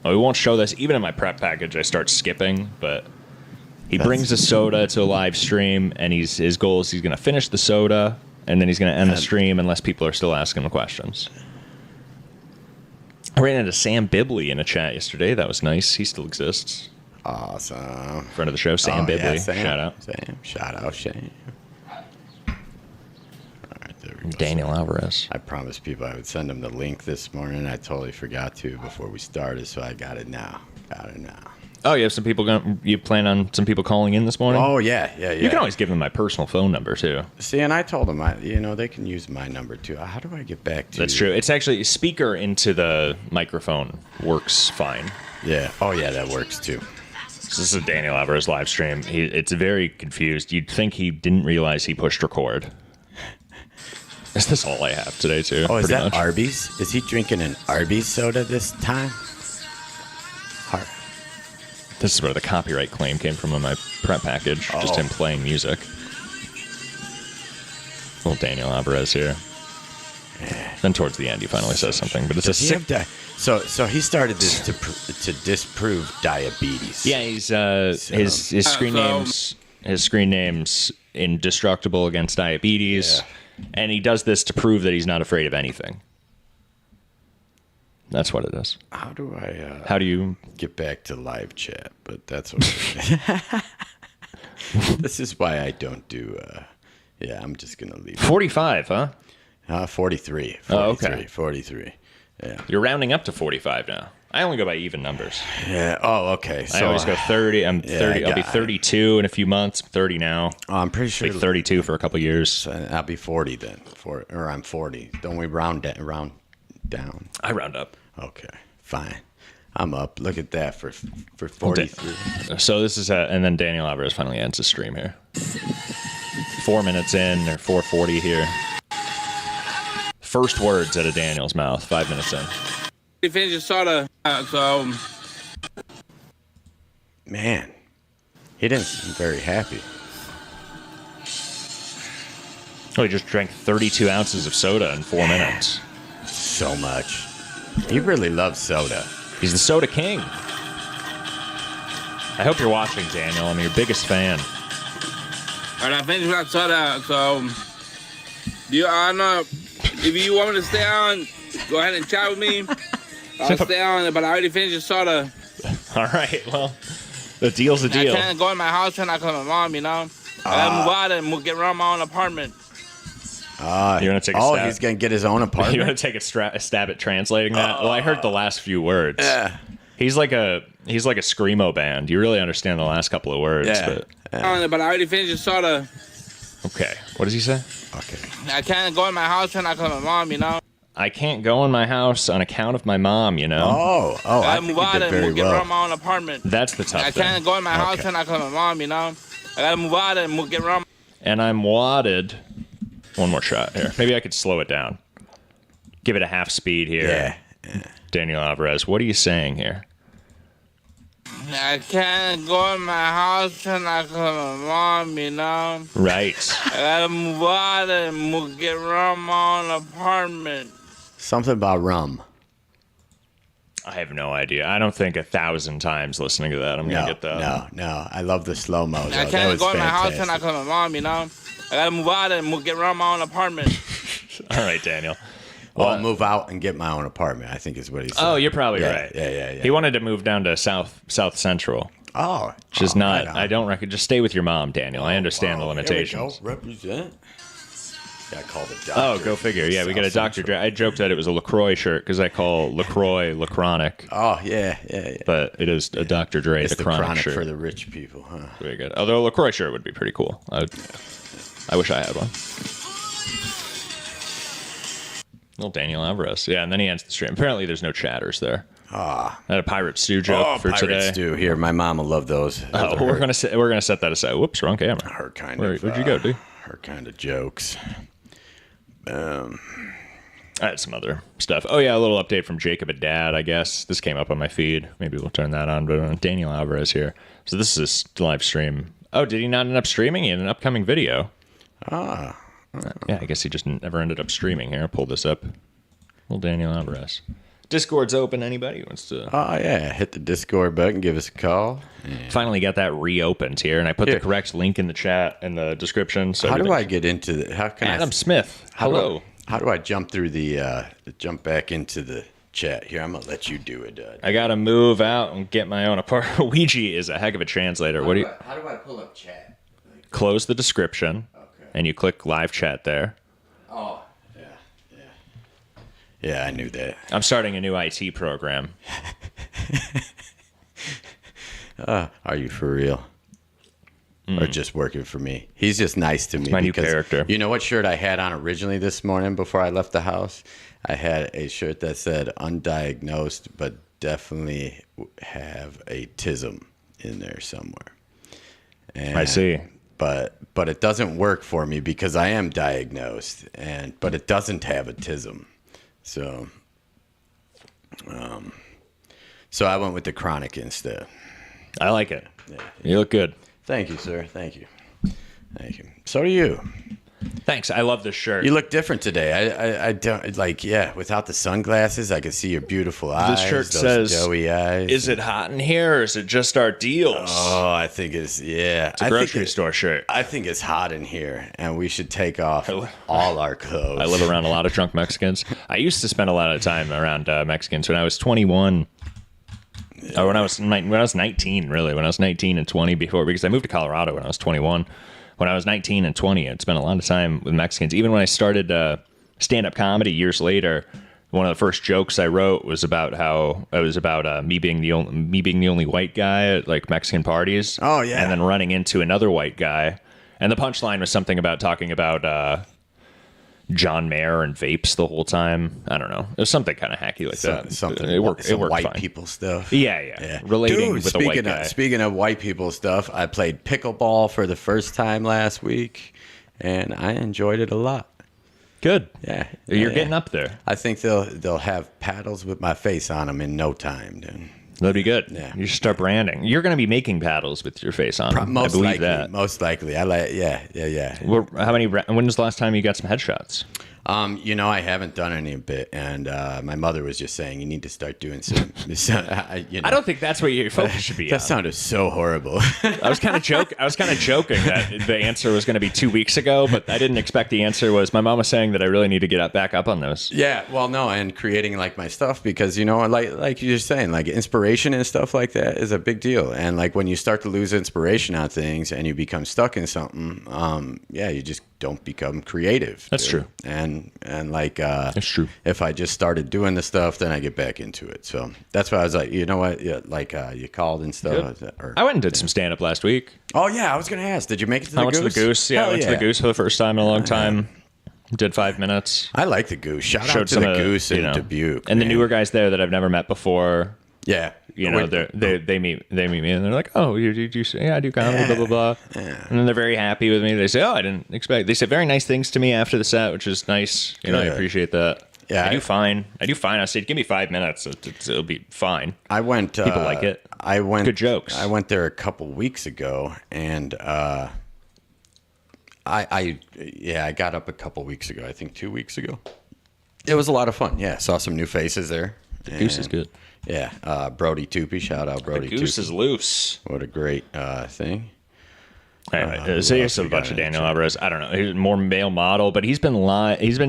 Well, we won't show this. Even in my prep package, I start skipping, but he brings a soda to a live stream, and his goal is he's going to finish the soda, and then he's going to end the stream unless people are still asking him questions. I ran into Sam Bibley in a chat yesterday. That was nice. He still exists.
Awesome.
Friend of the show, Sam Bibley.
Yeah, Sam.
Shout out.
Sam. Shout out, Shane.
Daniel Alvarez.
I promised people I would send them the link this morning. I totally forgot to before we started, so I got it now.
Oh, you have some people you plan on some people calling in this morning?
Oh, yeah.
You can always give them my personal phone number, too.
See, and I told them, they can use my number, too. How do I get back to
That's true. It's actually speaker into the microphone works fine.
Yeah. Oh, yeah, that works, too.
So this is a Daniel Alvarez live stream. It's very confused. You'd think he didn't realize he pushed record. Is this all I have today, too?
Oh, is that
much?
Arby's? Is he drinking an Arby's soda this time?
This is where the copyright claim came from on my prep package. Just him playing music. Little Daniel Alvarez here. Then towards the end, he finally says something. But it's
So he started this to disprove diabetes.
Yeah, he's his screen name's Indestructible Against Diabetes. Yeah. And he does this to prove that he's not afraid of anything. That's what it is.
How do
how do you
get back to live chat? But that's okay. This is why I don't do Yeah, I'm just gonna leave.
45, huh?
43.
Oh, okay.
43. Yeah.
You're rounding up to 45 now. I only go by even numbers.
Yeah. Oh, okay.
I always go 30. I'm 30. I'll be 32 in a few months. I'm 30 now.
Oh, I'm pretty sure.
Be 32 for a couple years.
I'll be 40 then. Or I'm 40. Don't we round down?
I round up.
Okay, fine. I'm up. Look at that for 43.
So this is and then Daniel Alvarez finally ends the stream here. 4 minutes in, or 4:40 here. First words out of Daniel's mouth. 5 minutes in.
He finished his soda, so.
Man, he didn't seem very happy.
Oh, he just drank 32 ounces of soda in 4 minutes.
So much. He really loves soda.
He's the soda king. I hope you're watching, Daniel. I'm your biggest fan.
All right, I finished my soda, so. I don't know. If you want me to stay on, go ahead and chat with me. I'll stay on, but I already finished the soda.
All right, well, the deal's a deal.
I can't go in my house and I call my mom, you know? I gotta move out and get around my own apartment.
You're gonna take a stab?
He's gonna get his own apartment?
You're gonna take a stab at translating that? Well, I heard the last few words.
Yeah.
He's like a screamo band. You really understand the last couple of words.
Yeah.
But I already finished the soda.
Okay. What does he say?
Okay.
I can't go in my house and I call my mom, you know?
I can't go in my house on account of my mom, you know?
I
gotta move out and get around my own apartment.
That's the tough thing.
I can't go in my house and I call my mom, you know? I gotta move out and get around.
And I'm wadded. One more shot here. Maybe I could slow it down. Give it a half speed here.
Yeah.
Daniel Alvarez, what are you saying here?
I can't go in my house and I call my mom, you know?
Right.
I gotta move out and get around my own apartment.
Something about rum.
I have no idea. I don't think 1,000 times listening to that I'm going to get that.
No. I love the slow-mo.
I can't go in my house and I call my mom, you know? I gotta move out and get around my own apartment.
All right, Daniel.
Well, move out and get my own apartment, I think is what he said.
Oh, you're probably right.
Yeah.
He wanted to move down to South Central.
Oh.
Which is not, I don't reckon. Just stay with your mom, Daniel. I understand the limitations.
Here we go. Represent. Got called a doctor.
Oh, go figure. Yeah, we got a Dr. Dre. I joked that it was a LaCroix shirt because I call LaCroix Lacronic.
Oh, yeah.
But it is a Dr. Dre,
it's
the chronic shirt.
for the rich people, huh?
Very good. Although a LaCroix shirt would be pretty cool. I wish I had one. Little Daniel Alvarez. Yeah, and then he ends the stream. Apparently there's no chatters there. I had a Pirate Stew joke for today.
Pirate Stew. Here, my mom will love those.
We're gonna set that aside. Whoops, wrong camera.
Her kind
Where'd you go, dude?
Her kind of jokes.
I had some other stuff. Oh yeah, a little update from Jacob and Dad, I guess. This came up on my feed. Maybe we'll turn that on. But Daniel Alvarez here. So this is a live stream. Oh, did he not end up streaming? He had an upcoming video. Yeah, I guess he just never ended up streaming here. I'll pull this up. Little Daniel Alvarez. Discord's open. Anybody who wants to...
Oh, yeah. Hit the Discord button. Give us a call. Yeah.
Finally got that reopened here, and I put the correct link in the chat in the description. So
how do I get into the... How can
Adam Smith. Hello.
How do I jump through jump back into the chat here? I'm going to let you do it.
I got to move out and get my own apartment. Ouija is a heck of a translator.
How do I pull up chat?
Close the description, and you click live chat there.
Oh, yeah. Yeah, I knew that.
I'm starting a new IT program.
Are you for real? Or just working for me? He's just nice to me.
My new character.
You know what shirt I had on originally this morning before I left the house? I had a shirt that said undiagnosed, but definitely have a tism in there somewhere. And,
I see.
But it doesn't work for me because I am diagnosed, but it doesn't have a tism. So I went with the chronic instead.
I like it. Yeah. You look good.
Thank you, sir. Thank you. So do you.
Thanks. I love this shirt.
You look different today. I don't without the sunglasses, I can see your beautiful eyes.
This shirt
those
says,
doughy eyes.
Is it hot in here or is it just our deals?
Oh, I think it's
It's a grocery store shirt.
I think it's hot in here and we should take off all our clothes.
I live around a lot of drunk Mexicans. I used to spend a lot of time around Mexicans when I was 21. Or when I was 19, really. When I was 19 and 20 because I moved to Colorado when I was 21. when I was 19 and 20. I'd spent a lot of time with Mexicans. Even when I started stand-up comedy years later, one of the first jokes I wrote was about how it was about me being the only white guy at like Mexican parties.
Oh yeah,
and then running into another white guy, and the punchline was something about talking about John Mayer and vapes the whole time. I don't know. It was something kind of hacky like that.
Something.
It worked. It worked
white
fine.
people stuff.
Yeah. Relating with a white guy.
Speaking of white people stuff, I played pickleball for the first time last week, and I enjoyed it a lot.
Good.
Yeah.
You're getting up there.
I think they'll have paddles with my face on them in no time, dude.
That'd be good.
Yeah.
You should start branding. You're going to be making paddles with your face on them.
Most
I believe
likely,
that.
Most likely. I like. Yeah.
How many? When was the last time you got some headshots?
I haven't done any bit, and my mother was just saying you need to start doing some.
I don't think that's what your focus should be.
That sounded so horrible.
I was kind of joking that the answer was going to be 2 weeks ago, but I didn't expect the answer was my mom was saying that I really need to get back up on those.
Yeah, well, no, and creating like my stuff because like you're saying, like inspiration and stuff like that is a big deal, and like when you start to lose inspiration on things and you become stuck in something, you just don't become creative.
That's true.
And like
that's true.
If I just started doing the stuff, then I get back into it. So that's why I was like, you know what? Yeah, like you called and stuff.
I went and did some stand up last week.
Oh yeah, I was gonna ask. Did you make it to the Goose?
I went to the Goose. Yeah, I went to the Goose for the first time in a long time. Did 5 minutes.
I like the Goose. Shout out to the Goose in Dubuque.
And the newer guys there that I've never met before.
Yeah.
They meet me and they're like, oh, you I do comedy, blah, blah, blah.
Yeah.
And then they're very happy with me. They say, oh, I didn't expect. They say very nice things to me after the set, which is nice. I appreciate that.
Yeah.
I do fine. I said, give me 5 minutes. It'll be fine.
I went.
People like it. Good jokes.
I went there a couple weeks ago and I got up a couple weeks ago. I think 2 weeks ago. It was a lot of fun. Yeah. Saw some new faces there.
The Goose is good.
Yeah, Brody Toopy. Shout out Brody.
The Goose
Toopy.
is loose.
What a great thing.
Anyway, so here's a bunch of Daniel Alvarez. I don't know. He's more male model, but he's been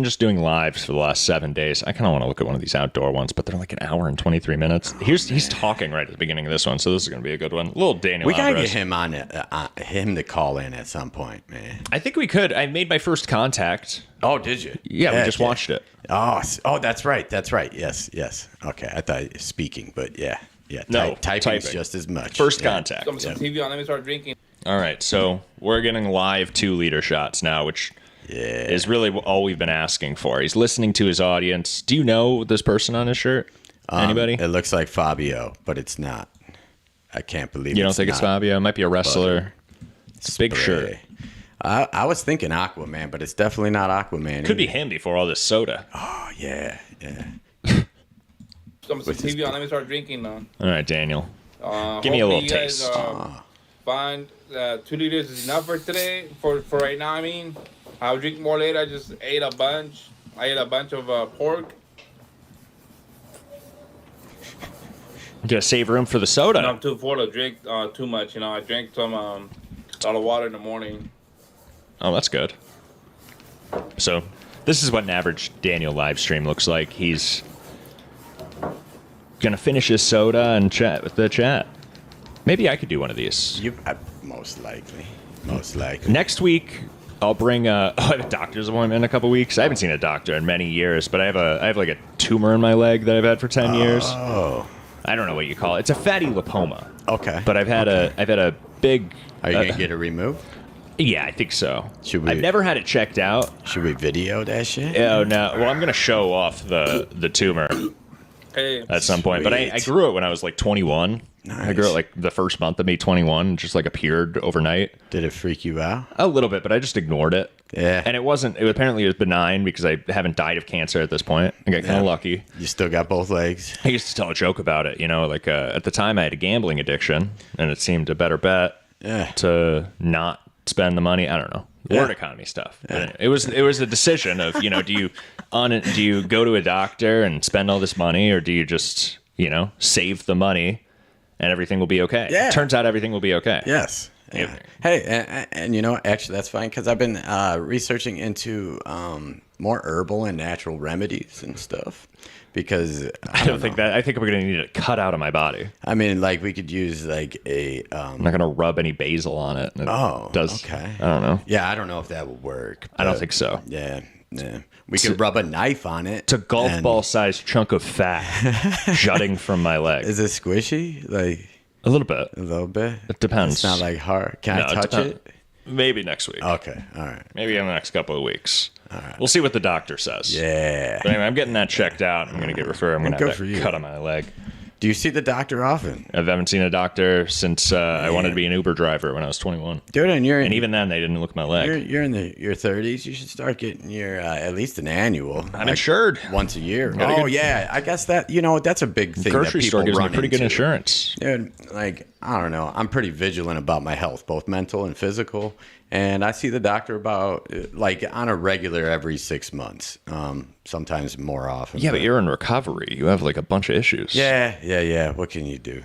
just doing lives for the last 7 days. I kind of want to look at one of these outdoor ones, but they're like an hour and 23 minutes. He's talking right at the beginning of this one, so this is going to be a good one. Little Daniel Alvarez.
We gotta get him on him to call in at some point, man.
I think we could. I made my first contact.
Oh, did you?
Yeah, we just watched it.
Oh, that's right. Yes. Okay, I thought you were speaking, but yeah.
No,
typing's just as much.
First contact.
Some TV on. Let me start drinking.
All right, so we're getting live 2-liter shots now, which is really all we've been asking for. He's listening to his audience. Do you know this person on his shirt? Anybody?
It looks like Fabio, but it's not. I can't believe
you don't think it's Fabio? It might be a wrestler. It's a big shirt.
I was thinking Aquaman, but it's definitely not Aquaman.
Could be him before all this soda.
Oh, yeah.
Some TV on. Let me start drinking now.
All right, Daniel. Give me a little
guys,
taste.
Find 2 liters is enough for today. For right now, I mean, I'll drink more later. I just ate a bunch. I ate a bunch of pork.
You gotta save room for the soda.
And I'm too full to drink too much. I drank some a lot of water in the morning.
Oh, that's good. So, this is what an average Daniel live stream looks like. He's gonna finish his soda and chat with the chat. Maybe I could do one of these.
Most likely.
Next week, I'll bring I have a doctor's appointment in a couple weeks. I haven't seen a doctor in many years, but I have like a tumor in my leg that I've had for 10 years.
Oh.
I don't know what you call it. It's a fatty lipoma.
Okay.
But I've had a big.
Are you gonna get it removed?
Yeah, I think so.
I've
never had it checked out.
Should we video that shit?
Oh no. Well, I'm gonna show off the tumor at some point. But I grew it when I was like 21. Nice. I grew it like the first month of me 21, just like appeared overnight.
Did it freak you out?
A little bit, but I just ignored it.
Yeah.
And apparently it was benign because I haven't died of cancer at this point. I got kind of lucky.
You still got both legs?
I used to tell a joke about it, like at the time I had a gambling addiction and it seemed a better bet to not spend the money. I don't know. Word economy stuff. Yeah. It was a decision of, do you go to a doctor and spend all this money or do you just, save the money and everything will be okay?
Yeah.
Turns out everything will be okay.
Yes. Yeah. Hey, and actually that's fine because I've been researching into more herbal and natural remedies and stuff. Because
I don't think that. I think I'm going to need it cut out of my body.
I mean, like we could use like a.
I'm not going to rub any basil on it.
Okay.
I don't know.
Yeah, I don't know if that would work.
I don't think so.
Yeah. We could rub a knife on it.
It's a golf ball sized chunk of fat jutting from my leg.
Is it squishy? Like
a little bit.
A little bit.
It depends.
It's not like hard. Can I touch it?
Maybe next week.
Okay. All right.
Maybe in the next couple of weeks.
All right.
We'll see what the doctor says.
Yeah.
But anyway, I'm getting that checked out. I'm going to get referred. I'm going to have that cut on my leg.
Do you see the doctor often?
I haven't seen a doctor since I wanted to be an Uber driver when I was 21.
Dude, and
even then they didn't look at my leg.
You're in your 30s. You should start getting your at least an annual.
I'm insured
once a year. Yeah, I guess that that's a big thing.
Grocery
that
store
people
gives me
run
pretty good
into.
insurance.
Dude, like I don't know. I'm pretty vigilant about my health, both mental and physical. And I see the doctor about like on a regular every 6 months, sometimes more often.
Yeah, but you're in recovery. You have like a bunch of issues.
Yeah. What can you do?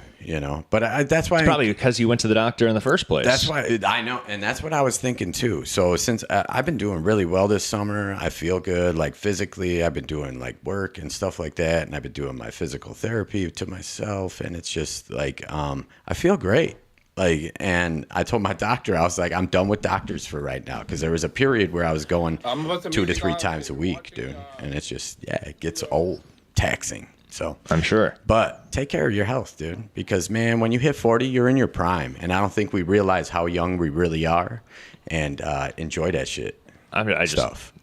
But that's why.
It's probably because you went to the doctor in the first place.
That's why I know, and that's what I was thinking too. So since I've been doing really well this summer, I feel good. Like physically, I've been doing like work and stuff like that, and I've been doing my physical therapy to myself, and it's just like I feel great. Like, and I told my doctor, I was like, I'm done with doctors for right now, because there was a period where I was going 2 to 3 times a week, dude, and it's just it gets old, taxing. So
I'm sure.
But take care of your health, dude, because man, when you hit 40, you're in your prime, and I don't think we realize how young we really are, and enjoy that shit.
I'm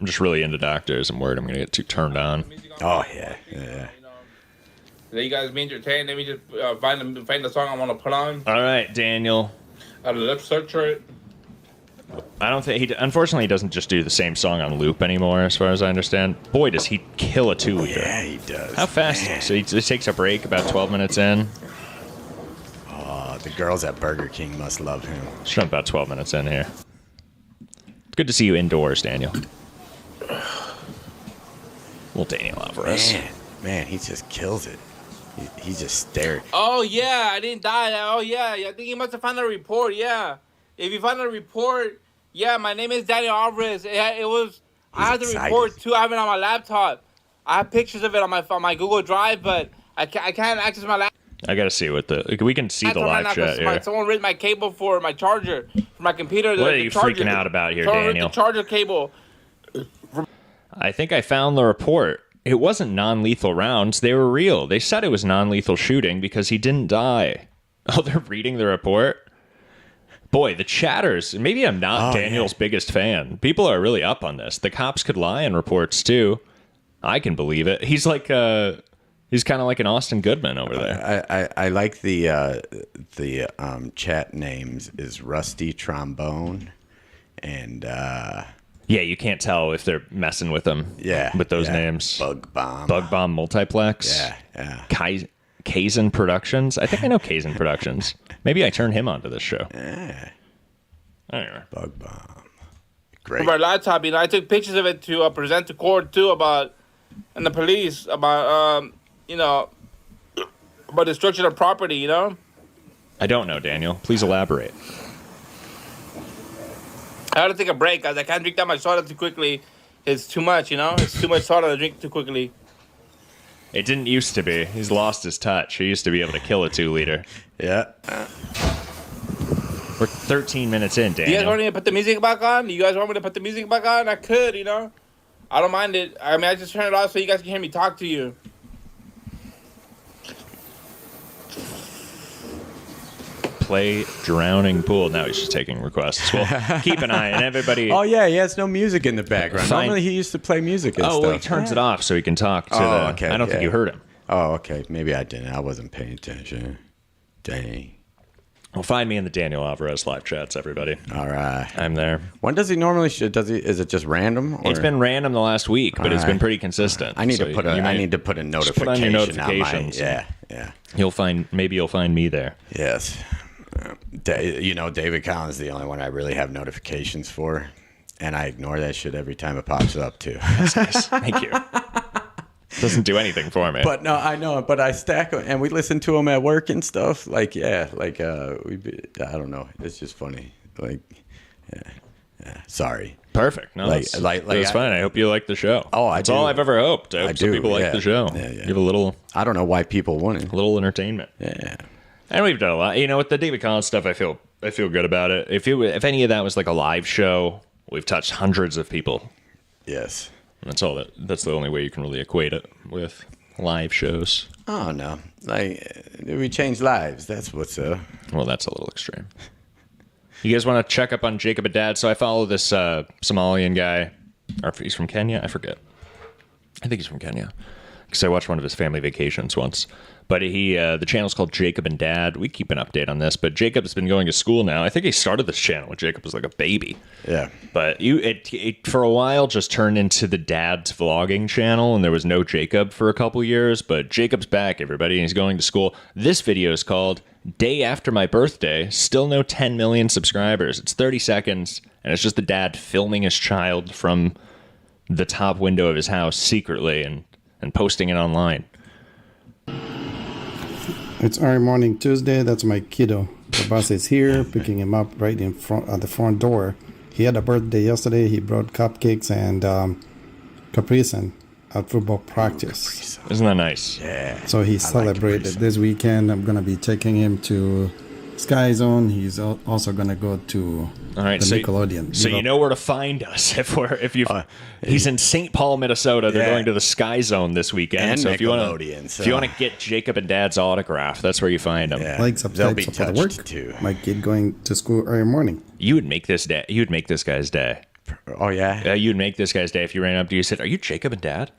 just really into doctors. I'm worried I'm gonna get too turned on.
Oh yeah.
Let you guys be entertained. Let me just find the song I want to put on.
All right, Daniel.
I'll lip search it.
I don't think unfortunately, he doesn't just do the same song on loop anymore, as far as I understand. Boy, does he kill a 2-liter.
Yeah, he does.
How fast?
Man.
So he takes a break about 12 minutes in.
Oh, the girls at Burger King must love him.
Just about 12 minutes in here. It's good to see you indoors, Daniel. Little Daniel Alvarez.
Man, he just kills it. He just stared.
Oh yeah, I didn't die. Oh yeah, I think you must have found a report. Yeah, if you found a report, yeah, my name is Daniel Alvarez. It was. I had the report too. I have it on my laptop. I have pictures of it on my Google Drive, but I can't access my laptop.
I gotta see we can see the live chat here.
Someone ripped my cable for my charger for my computer.
What are you freaking out about here, Daniel?
The charger cable.
I think I found the report. It wasn't non-lethal rounds. They were real. They said it was non-lethal shooting because he didn't die. Oh, they're reading the report? Boy, the chatters. Maybe I'm not Daniel's biggest fan. People are really up on this. The cops could lie in reports, too. I can believe it. He's like he's kind of like an Austin Goodman over there.
I like the chat names is Rusty Trombone and...
Yeah, you can't tell if they're messing with them.
Yeah,
with those names.
Bug
Bomb Multiplex.
Yeah.
Kaizen Productions. I think I know Kaizen Productions. Maybe I turn him onto this show.
Yeah.
Anyway.
Bug Bomb. Great.
From my laptop, I took pictures of it to present to court too and the police about about destruction of property.
I don't know, Daniel. Please elaborate.
I had to take a break because I can't drink that much soda too quickly. It's too much, It's too much soda to drink too quickly.
It didn't used to be. He's lost his touch. He used to be able to kill a 2-liter.
Yeah.
We're 13 minutes in, Daniel.
You guys want me to put the music back on? You guys want me to put the music back on? I could, I don't mind it. I mean, I just turn it off so you guys can hear me talk to you.
Play Drowning Pool. Now he's just taking requests. Well, keep an eye on everybody.
Oh, yeah, he has no music in the background. Normally he used to play music and stuff.
Well, he turns it off so he can talk to
okay.
I don't think you heard him.
Oh, okay. Maybe I didn't. I wasn't paying attention. Dang.
Well, find me in the Daniel Alvarez live chats, everybody.
All right.
I'm there.
When does he normally shoot? Is it just random? Or?
It's been random the last week, but it's been pretty consistent.
I need to put a notification
put on your notifications.
Yeah.
You'll find me there.
Yes. David Collins is the only one I really have notifications for, and I ignore that shit every time it pops up too.
That's nice. Thank you. Doesn't do anything for me.
But no, I know. But I stack them, and we listen to them at work and stuff. I don't know. It's just funny. Sorry.
Perfect. No,
Like-
that's,
like-
that's fine. I hope you like the show.
Oh,
That's
I do.
all I've ever hoped. I hope some
do,
people like
yeah.
the show.
Yeah, yeah.
Give a little.
I don't know why people wouldn't.
A little entertainment.
Yeah.
And we've done a lot. With the David Collins stuff, I feel good about it. If any of that was like a live show, we've touched hundreds of people.
Yes.
That's all. That's the only way you can really equate it with live shows.
Oh no! We change lives. That's what's up.
Well, that's a little extreme. You guys want to check up on Jacob and Dad? So I follow this Somalian guy, or if he's from Kenya, I forget. I think he's from Kenya because I watched one of his family vacations once. But the channel's called Jacob and Dad. We keep an update on this. But Jacob's been going to school now. I think he started this channel when Jacob was like a baby.
Yeah.
But it for a while just turned into the Dad's vlogging channel, and there was no Jacob for a couple years. But Jacob's back, everybody, and he's going to school. This video is called Day After My Birthday. Still no 10 million subscribers. It's 30 seconds, and it's just the dad filming his child from the top window of his house secretly and posting it online.
It's early morning Tuesday. That's my kiddo. The bus is here, picking him up right in front at the front door. He had a birthday yesterday. He brought cupcakes and Capri Sun at football practice.
Isn't that nice?
Yeah.
So he celebrated this weekend. I'm gonna be taking him to Sky Zone. He's also gonna go to
All right,
the
so,
Nickelodeon.
So you know where to find us he's in St. Paul, Minnesota. They're
Yeah.
going to the Sky Zone this weekend.
And
so if you want
Nickelodeon,
to, if you want to get Jacob and Dad's autograph, that's where you find him.
Like subscribe for the work.
Too.
My kid going to school early morning.
You would make this day. You would make this guy's day.
Oh yeah.
You would make this guy's day if you ran up to you and said, "Are you Jacob and Dad?"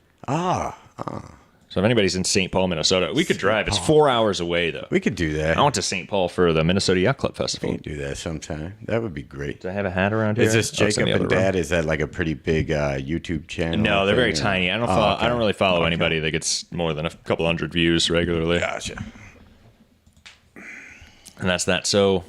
So if anybody's in St. Paul, Minnesota, we could drive. It's 4 hours away, though.
We could do that.
I went to St. Paul for the Minnesota Yacht Club Festival.
We can do that sometime. That would be great.
Do I have a hat around here?
Is this
Oh, it's in
Jacob
the other
and
room.
Dad? Is that like a pretty big YouTube channel?
No, they're very
thing, or-
tiny. I don't.
Oh,
Follow,
okay.
I don't really follow anybody that gets more than a couple hundred views regularly.
Gotcha.
And that's that. So,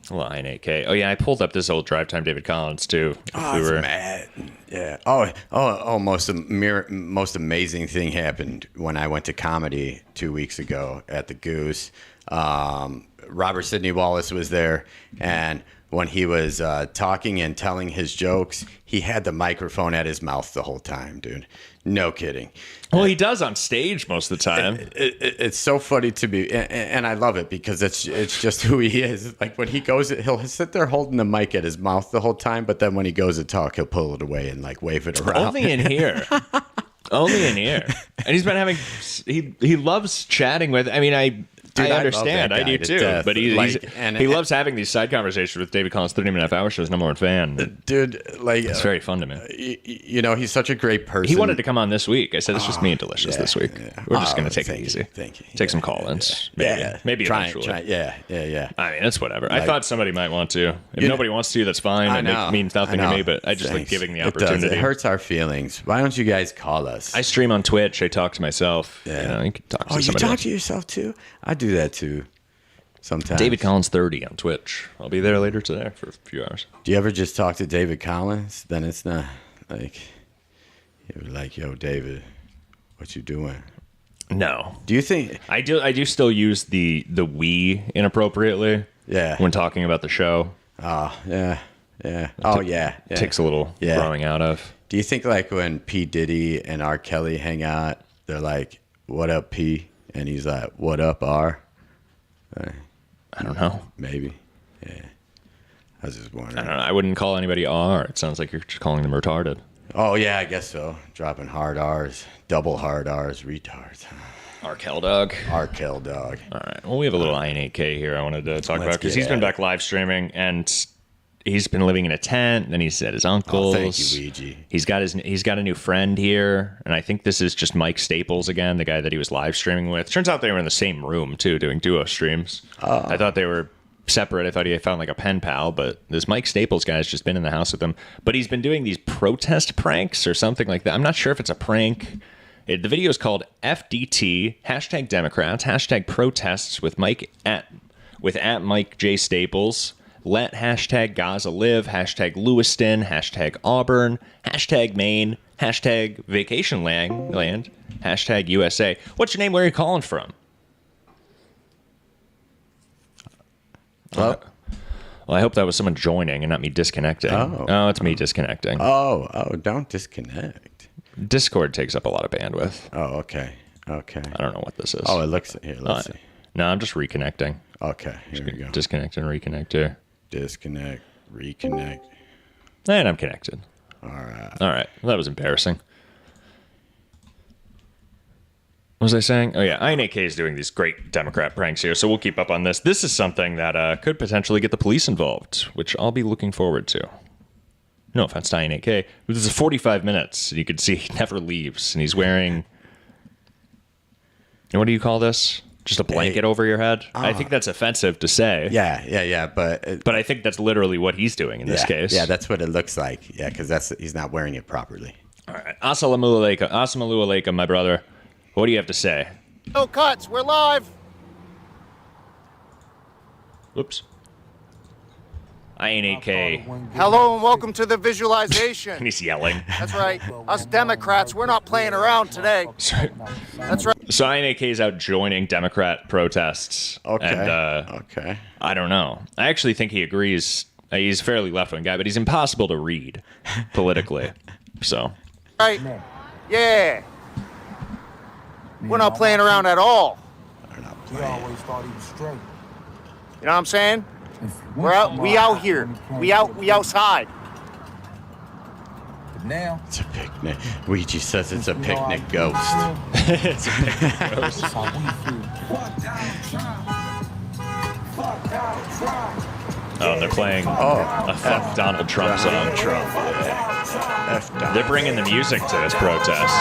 well, I8K. Oh yeah, I pulled up this old Drive Time David Collins too.
Oh, it's mad. Yeah. Oh. Most amazing thing happened when I went to comedy 2 weeks ago at the Goose. Robert Sidney Wallace was there, and when he was talking and telling his jokes, he had the microphone at his mouth the whole time, dude. No kidding.
Well, he does on stage most of the time.
It's so funny to me, and I love it because it's just who he is. Like when he goes, he'll sit there holding the mic at his mouth the whole time, but then when he goes to talk, he'll pull it away and like wave it around.
Only in here. Only in here. And he's been having. He loves chatting with. I mean, I
Dude, I
understand.
love that
I do
guy to
too.
death.
But he
And
loves having these side conversations with David Collins, 30-minute hour show's number one fan.
Dude, like
it's very fun to me.
You know, he's such a great person.
He wanted to come on this week. I said it's just me and Delicious this week. We're just going to take it easy.
Thank you.
Take some call-ins. Maybe. Maybe eventually.
Yeah.
I mean, it's whatever. I
Like-
thought somebody might want to. If
You know-
nobody wants to, that's fine.
I
It
know.
means nothing
I
to
know.
me, but I just like
Thanks.
giving the
It does.
opportunity.
It hurts our feelings. Why don't you guys call us?
I stream on Twitch. I talk to myself.
Yeah.
You know, you can talk to
you
somebody
talk
else.
to yourself too? I do that too. Sometimes.
David Collins 30 on Twitch. I'll be there later today for a few hours.
Do you ever just talk to David Collins? Then it's not like you're like, yo, David, what you doing?
No.
Do you think
I do still use the we inappropriately?
Yeah.
When talking about the show.
Oh, yeah. Yeah. Oh, yeah.
Takes a little growing out of.
Do you think like when P. Diddy and R. Kelly hang out, they're like, what up, P? And he's like, what up, R?
I don't know.
Maybe. Yeah. I was just wondering.
I don't know. I wouldn't call anybody R. It sounds like you're just calling them retarded.
Oh, yeah, I guess so. Dropping hard R's, double hard R's, retards.
Arkel dog.
Arkel dog.
All right. Well, we have a little I8K here I wanted to talk about because
get
he's been
at
back live streaming and he's been living in a tent. Then he's at his uncle's.
Oh, thank you, Ouija.
He's got a new friend here, and I think this is just Mike Staples again, the guy that he was live streaming with. Turns out they were in the same room too, doing duo streams. I thought they were separate. I thought he found like a pen pal, but this Mike Staples guy's just been in the house with him. But he's been doing these protest pranks or something like that. I'm not sure if it's a prank. The video is called FDT #Democrats #protests with at Mike J Staples. Let #Gaza live, #Lewiston, #Auburn, #Maine, #Vacation land, #USA. What's your name? Where are you calling from?
Hello?
Well, I hope that was someone joining and not me disconnecting.
Oh,
it's me disconnecting.
Oh, don't disconnect.
Discord takes up a lot of bandwidth.
Oh, okay. Okay.
I don't know what this is.
Oh, it looks here. Let's see.
No, I'm just reconnecting.
Okay, here we go.
Disconnect and reconnect here.
Disconnect, reconnect.
And I'm connected.
All right.
All right. Well, that was embarrassing. What was I saying? Oh, yeah. INAK is doing these great Democrat pranks here, so we'll keep up on this. This is something that could potentially get the police involved, which I'll be looking forward to. No offense to INAK. This is 45 minutes, and you can see he never leaves, and he's wearing... What do you call this? Just a blanket over your head? I think that's offensive to say.
Yeah, but
I think that's literally what he's doing in this case.
Yeah, that's what it looks like. Yeah, because he's not wearing it properly.
All right. Assalamu alaikum, my brother. What do you have to say?
No cuts. We're live.
Whoops. INAK.
Hello and welcome to the visualization.
And he's yelling.
That's right. Us Democrats, we're not playing around today. That's right.
So INAK is out joining Democrat protests.
Okay.
And,
okay.
I don't know. I actually think he agrees. He's a fairly left-wing guy, but he's impossible to read politically. So.
Right. Yeah. We're not playing around at all.
We always thought he was straight.
You know what I'm saying? We out here. We outside.
But now
it's a picnic. Ouija says it's a picnic ghost.
It's a picnic ghost. Oh, and they're playing a Fuck Donald Trump song. They're bringing the music to this protest.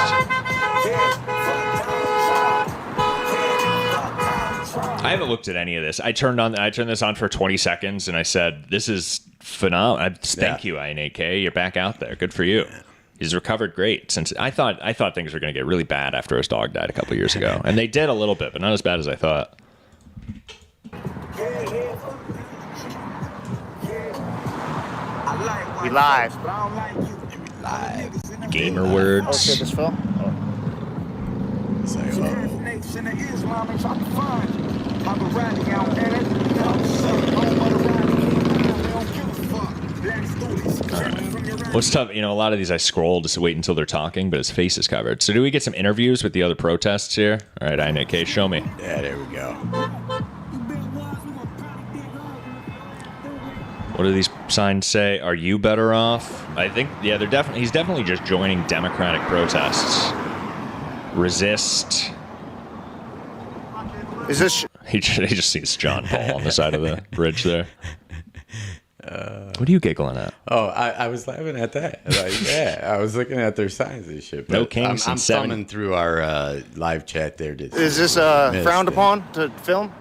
I haven't looked at any of this. I turned this on for 20 seconds and I said, "This is phenomenal. Thank you, INAK. You're back out there. Good for you." He's recovered great. Since I thought things were going to get really bad after his dog died a couple years ago, and they did a little bit, but not as bad as I thought.
We live.
Gamer words.
Okay, this film.
What's tough, a lot of these I scroll just to wait until they're talking, but his face is covered. So do we get some interviews with the other protests here? All right, INAK, show me.
Yeah, there we go.
What do these signs say? Are you better off? I think, yeah, he's definitely just joining Democratic protests. Resist.
Is this?
He just sees John Paul on the side of the bridge there. What are you giggling at?
Oh, I was laughing at that. I was looking at their signs and shit.
No kings
I'm thumbing through our live chat there.
Is this frowned upon to film?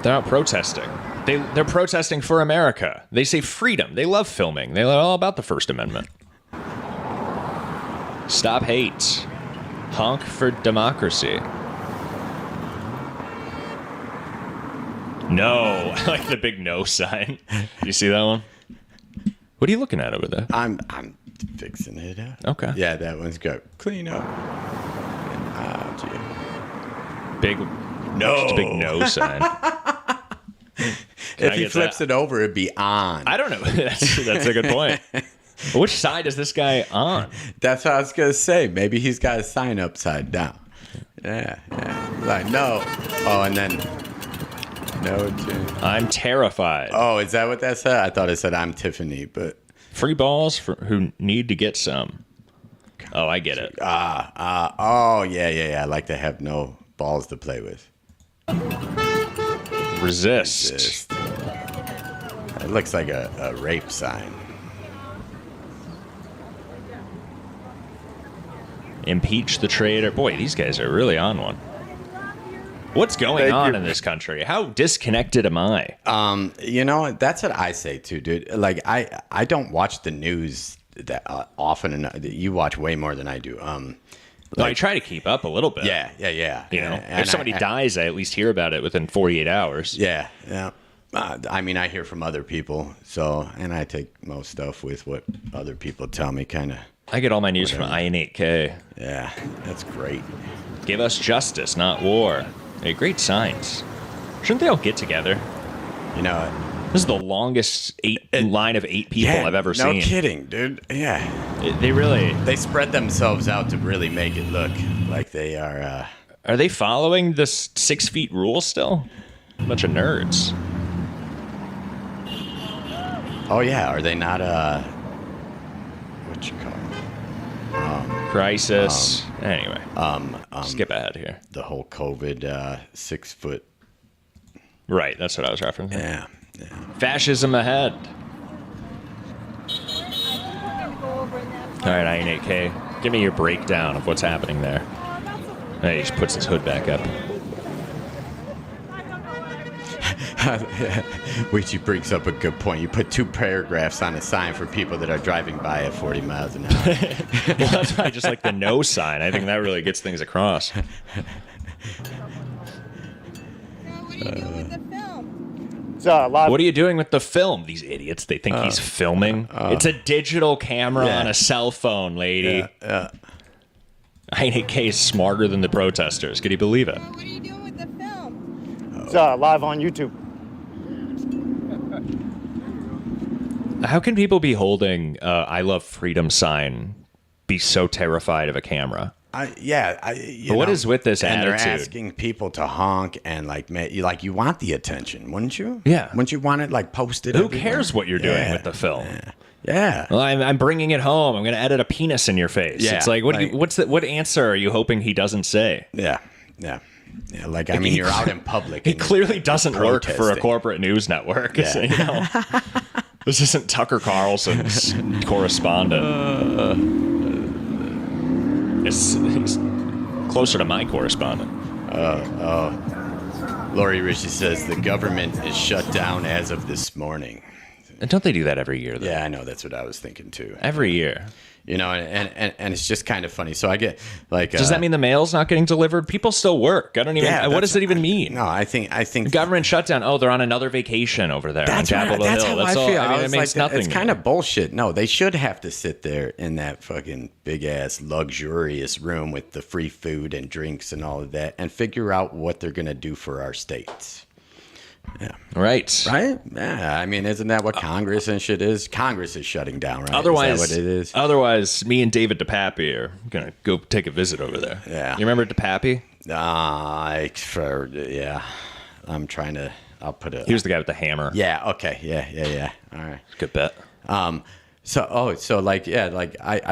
They're not protesting. They're protesting for America. They say freedom. They love filming. They're all about the First Amendment. Stop hate. Honk for democracy. No. I like the big no sign. You see that one? What are you looking at over there?
I'm fixing it up.
Okay.
Yeah, that one's good. Clean up.
Big no. Just a big no sign.
If he flips it over, it'd be on.
I don't know. That's a good point. Which side is this guy on?
That's what I was gonna say. Maybe he's got a sign upside down. Yeah. Like no. Oh, and then no.
I'm terrified.
Oh, is that what that said? I thought it said I'm Tiffany, but
free balls for who need to get some. Oh, I get it.
Oh, yeah. I like to have no balls to play with.
Resist.
It looks like a rape sign.
Impeach the traitor. Boy, these guys are really on one. What's going on in this country? How disconnected am I?
That's what I say too, dude. Like I don't watch the news that often, and you watch way more than I do.
I try to keep up a little bit.
Yeah.
If somebody dies, I at least hear about it within 48 hours.
Yeah. I hear from other people, and I take most stuff with what other people tell me, kind of.
I get all my news from INAK.
Yeah, that's great.
Give us justice, not war. Hey, great signs. Shouldn't they all get together?
You know,
this is the longest line of 8 people I've ever seen.
No kidding, dude. Yeah.
They
spread themselves out to really make it look like they are.
Are they following the 6 feet rule still? A bunch of nerds.
Oh yeah, are they not? What you call it?
Crisis. Anyway, skip ahead here.
The whole COVID 6 foot.
Right, that's what I was referencing.
Yeah.
Fascism ahead. All right, Ian 8K, give me your breakdown of what's happening there. Hey, he just puts his hood back up.
Which brings up a good point. You put 2 paragraphs on a sign for people that are driving by at 40 miles an hour.
Well, that's why I just like the no sign. I think that really gets things across. What are you doing with the film? These idiots, they think he's filming. It's a digital camera on a cell phone, lady. INK is smarter than the protesters. Could you believe it?
It's live on YouTube.
How can people be holding I love freedom sign be so terrified of a camera?
But
what is with this
and
attitude?
They're asking people to honk and you want the attention, wouldn't you?
Yeah.
Wouldn't you want it posted?
Who
everywhere?
cares what you're doing with the film?
Yeah.
Well, I'm bringing it home. I'm going to edit a penis in your face.
Yeah,
It's like, what answer are you hoping he doesn't say?
Yeah. I mean, you're out in public.
He clearly doesn't work for a
protesting.
corporate news network.
Yeah.
So, you know, this isn't Tucker Carlson's correspondent. He's closer to my correspondent.
Lori Ritchie says the government is shut down as of this morning.
And don't they do that every year, though?
Yeah, I know. That's what I was thinking, too.
Every year.
You know, and it's just kind of funny. So I get,
Does that mean the mail's not getting delivered? People still work. I don't even...
Yeah,
what does it even mean?
No, I think...
Government shutdown. Oh, they're on another vacation over there on Capitol
that's
Hill.
how
That's
I
all.
feel.
I mean,
I
it
was
makes
like,
nothing.
It's kind of bullshit. No, they should have to sit there in that fucking big-ass luxurious room with the free food and drinks and all of that and figure out what they're going to do for our states. Yeah.
Right.
Yeah. I mean, isn't that what Congress and shit is? Congress is shutting down, right?
Otherwise,
is that what it is?
Otherwise, me and David DePappy are gonna go take a visit over there.
Yeah.
You remember DePappy?
I'm trying to. I'll put it.
He was the guy with the hammer.
Yeah. Okay. Yeah. All right.
Good bet.
I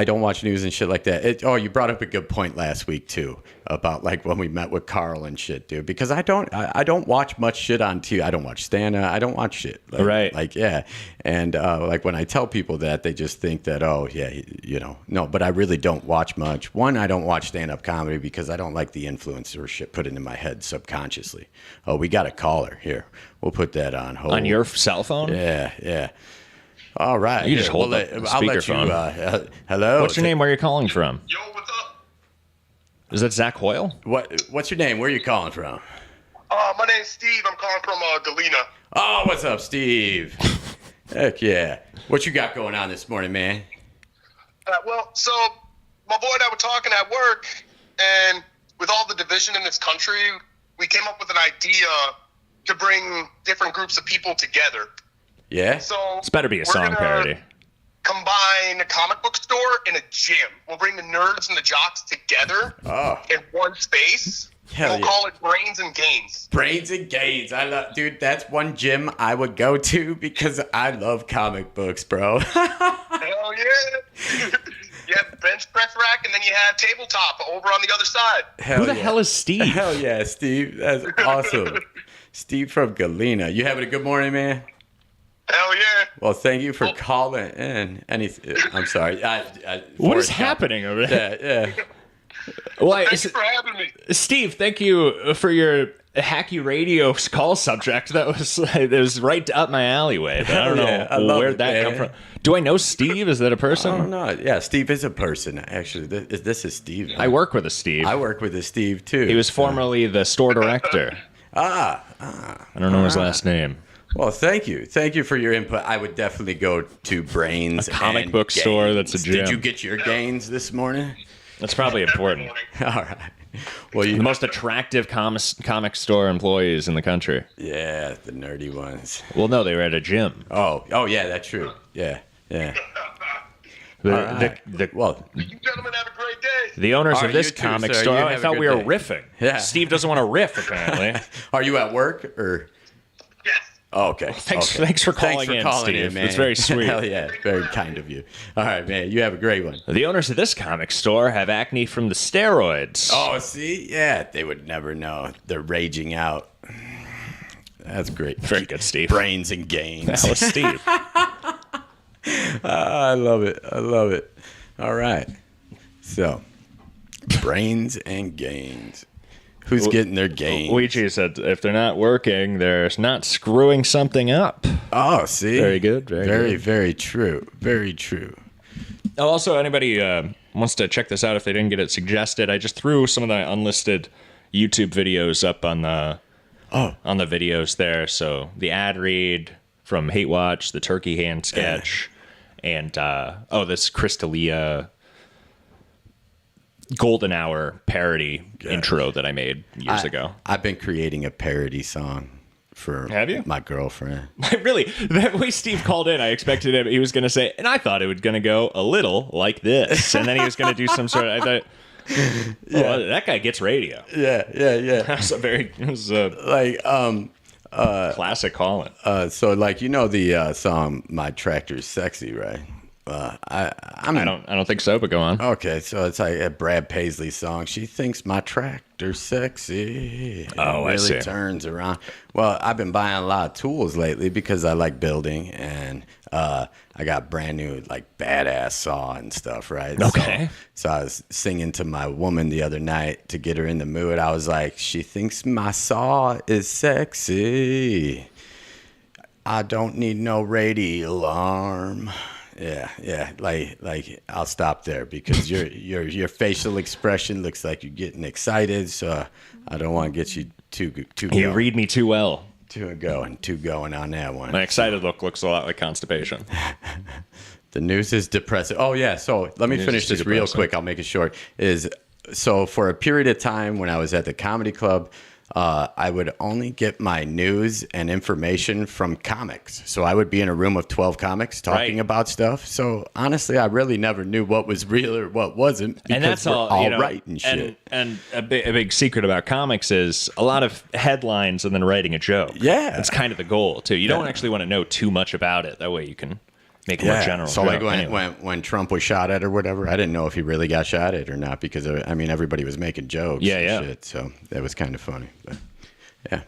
don't watch news and shit like that. You brought up a good point last week too about when we met with Carl and shit, dude. Because I don't watch much shit on TV. I don't watch stand-up. I don't watch shit.
Right.
And when I tell people that, they just think that no. But I really don't watch much. One, I don't watch stand-up comedy because I don't like the influencer shit put into my head subconsciously. Oh, we got a caller here. We'll put that on hold.
On your cell phone?
Yeah. All right.
You just hold the speakerphone.
Hello.
What's your name? Where are you calling from? Yo, what's up? Is that Zach Hoyle?
What's your name? Where are you calling from?
My name's Steve. I'm calling from Galena.
Oh, what's up, Steve? Heck yeah. What you got going on this morning, man?
So my boy and I were talking at work, and with all the division in this country, we came up with an idea to bring different groups of people together.
Yeah?
So
this better be a song parody.
Combine a comic book store and a gym. We'll bring the nerds and the jocks together in one space. We'll call it Brains and Gains.
Brains and Gains. Dude, that's one gym I would go to because I love comic books, bro.
Hell yeah. You have bench press rack, and then you have tabletop over on the other side.
Who the hell is Steve?
Hell yeah, Steve. That's awesome. Steve from Galena. You having a good morning, man?
Hell yeah.
Well, thank you for calling in. I'm sorry.
What is happening over there?
Yeah.
Well,
thanks for having me.
Steve, thank you for your hacky radio call subject. That was right up my alleyway. But I don't know where'd that come from. Do I know Steve? Is that a person?
I don't know. Yeah, Steve is a person. Actually, this is Steve.
I work with a Steve.
I work with a Steve too.
He was formerly the store director. I don't know his last name.
Well, thank you. Thank you for your input. I would definitely go to Brains.
A comic book store that's a gym.
Did you get your gains this morning?
That's probably important.
All right. Well,
the most attractive comic store employees in the country.
Yeah, the nerdy ones.
Well, no, they were at a gym.
Oh, yeah, that's true. Yeah.
You gentlemen have a great day.
The owners
All
of
right,
this
you too,
comic
sir.
store.
You
I
have a
thought
good
we were
day.
riffing.
Yeah.
Steve doesn't want to riff, apparently.
Are you at work or?
Yes.
Oh, okay.
Thanks for calling in, Steve.
man.
It's very sweet.
Hell yeah, very kind of you. All right, man. You have a great one.
The owners of this comic store have acne from the steroids.
Oh, see? Yeah, they would never know. They're raging out. That's great.
Very good, Steve.
Brains and gains.
That was Steve.
I love it. All right. So, brains and gains. Who's getting their gains?
Ouija said if they're not working, they're not screwing something up.
Oh, see?
Very good.
Very, very true. Very true.
Oh, also, anybody wants to check this out if they didn't get it suggested, I just threw some of the unlisted YouTube videos up on the videos there. So the ad read from Hate Watch, the turkey hand sketch, and this Crystalia Golden Hour parody intro that I made years ago.
I've been creating a parody song for my girlfriend.
Really? The way Steve called in, I expected him, he was going to say, and I thought it was going to go a little like this. And then he was going to do some sort of, I thought, that guy gets radio.
Yeah.
Classic calling.
So the song "My Tractor's Sexy," right? I
don't think so, but go on.
Okay, so it's like a Brad Paisley song. She thinks my tractor's sexy.
I see.
Really turns around. Well, I've been buying a lot of tools lately because I like building, and I got brand new badass saw and stuff, right?
Okay.
So I was singing to my woman the other night to get her in the mood. I was like, she thinks my saw is sexy. I don't need no radio alarm. Yeah. Like I'll stop there because your facial expression looks like you're getting excited. So I don't want to get you too.
You read me too well.
Too going on that one.
My excited look looks a lot like constipation.
The news is depressing. Oh yeah. So let me finish this real quick. I'll make it short. So for a period of time when I was at the comedy club, I would only get my news and information from comics. So I would be in a room of 12 comics talking about stuff. So honestly, I really never knew what was real or what wasn't. Because
And that's
we're
all
right and shit.
And a big secret about comics is a lot of headlines and then writing a joke.
Yeah.
That's kind of the goal, too. You don't actually want to know too much about it. That way you can make a more general
So
joke.
when Trump was shot at or whatever, I didn't know if he really got shot at or not because everybody was making jokes. And shit, so that was kind of funny. But yeah.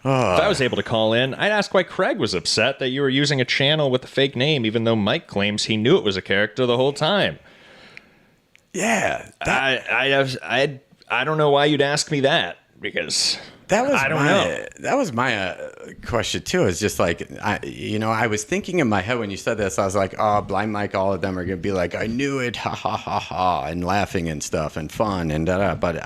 If I was able to call in, I'd ask why Craig was upset that you were using a channel with a fake name, even though Mike claims he knew it was a character the whole time.
Yeah.
I don't know why you'd ask me that because
That was my question too. It's just like I was thinking in my head when you said this, I was like, oh, Blind Mike, all of them are gonna be like, I knew it, ha ha ha ha, and laughing and stuff and fun and da da. But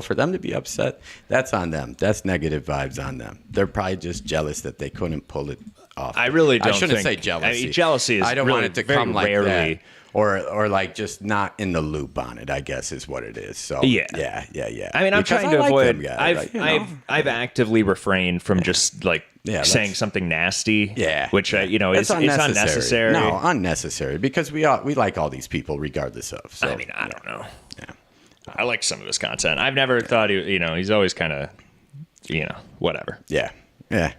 for them to be upset, that's on them. That's negative vibes on them. They're probably just jealous that they couldn't pull it off.
I really don't.
I shouldn't
think,
say jealousy.
Jealousy is.
I don't
really
want it to
very
come like
rarely.
that. Or like just not in the loop on it, I guess is what it is. So yeah.
I mean, I'm
Because
trying
I
to
like
avoid.
them guys,
I've actively refrained from just saying something nasty.
Yeah,
which it's unnecessary.
No, unnecessary because we like all these people regardless of. So
I mean, I don't know. Yeah, I like some of his content. I've never thought he's always kind of whatever.
Yeah. I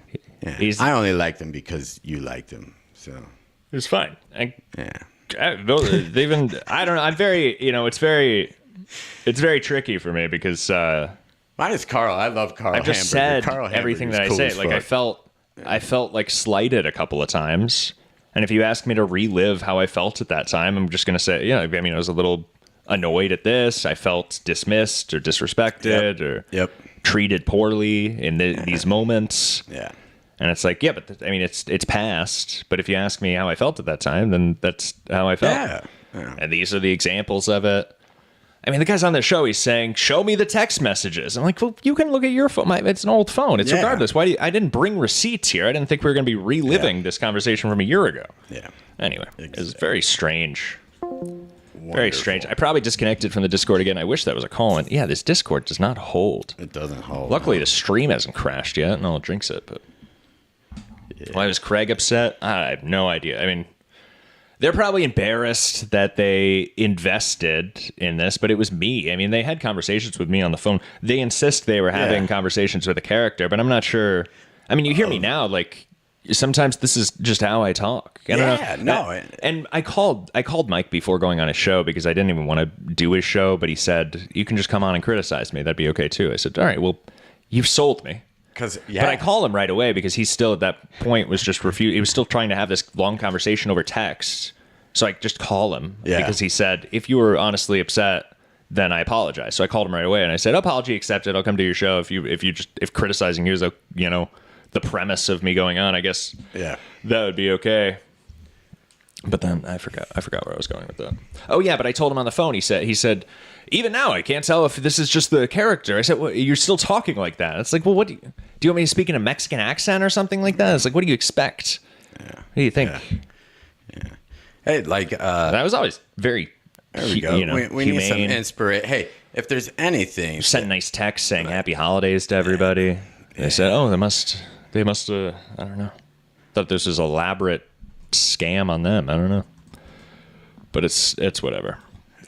only liked him because you liked him. So
it was fine.
Yeah.
Even I don't know. I'm very it's very tricky for me because
mine is Carl. I love Carl.
I've just said everything that I say.
Like
I felt like slighted a couple of times, and if you ask me to relive how I felt at that time, I'm just gonna say I was a little annoyed at this. I felt dismissed or disrespected or treated poorly in these moments.
Yeah.
And it's like, but it's past. But if you ask me how I felt at that time, then that's how I felt.
Yeah.
And these are the examples of it. I mean, the guy's on the show. He's saying, "Show me the text messages." I'm like, well, you can look at your phone. It's an old phone. It's regardless. Why? I didn't bring receipts here. I didn't think we were going to be reliving this conversation from a year ago.
Yeah.
Anyway, It's very strange. Very strange. I probably disconnected from the Discord again. I wish that was a call-in. Yeah, this Discord does not hold.
It doesn't hold.
Luckily, the stream hasn't crashed yet, and all drinks it. But why was Craig upset? I have no idea. I mean, they're probably embarrassed that they invested in this, but it was me. I mean, they had conversations with me on the phone. They insist they were having conversations with a character, but I'm not sure. I mean, you hear me now, like, sometimes this is just how I talk. I don't know. And I called Mike before going on his show because I didn't even want to do his show, but he said, you can just come on and criticize me. That'd be okay too. I said, all right, well, you've sold me. But I called him right away because he's still at that point was just he was still trying to have this long conversation over text. So I just call him because he said, if you were honestly upset, then I apologize. So I called him right away and I said, apology accepted. I'll come to your show if criticizing you is the premise of me going on, I guess that would be okay. But then I forgot where I was going with that. Oh yeah, but I told him on the phone. He said, even now I can't tell if this is just the character. I said, well, you're still talking like that. It's like, well, what do you want me to speak in a Mexican accent or something like that? It's like, what do you expect? Yeah. What do you think?
Yeah. Hey, like
I was always very.
There we go. We need some inspiration. Hey, if there's anything,
sent a nice text saying happy holidays to everybody. Yeah. They said, oh, they must I don't know. Thought this was an elaborate scam on them. I don't know. But it's whatever.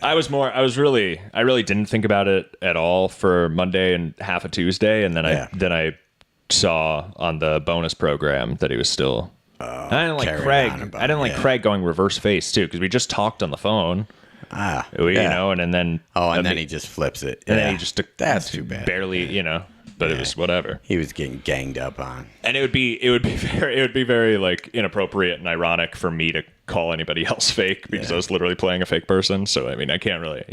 I really didn't think about it at all for Monday and half of Tuesday, and then I saw on the bonus program that he was still. I didn't like Craig. I didn't like Craig going reverse face too because we just talked on the phone. You know, and then
then he just flips it.
And then he just
that's too bad.
Barely, but it was whatever.
He was getting ganged up on.
And it would be very like inappropriate and ironic for me to call anybody else fake because I was literally playing a fake person. So I mean, I can't really,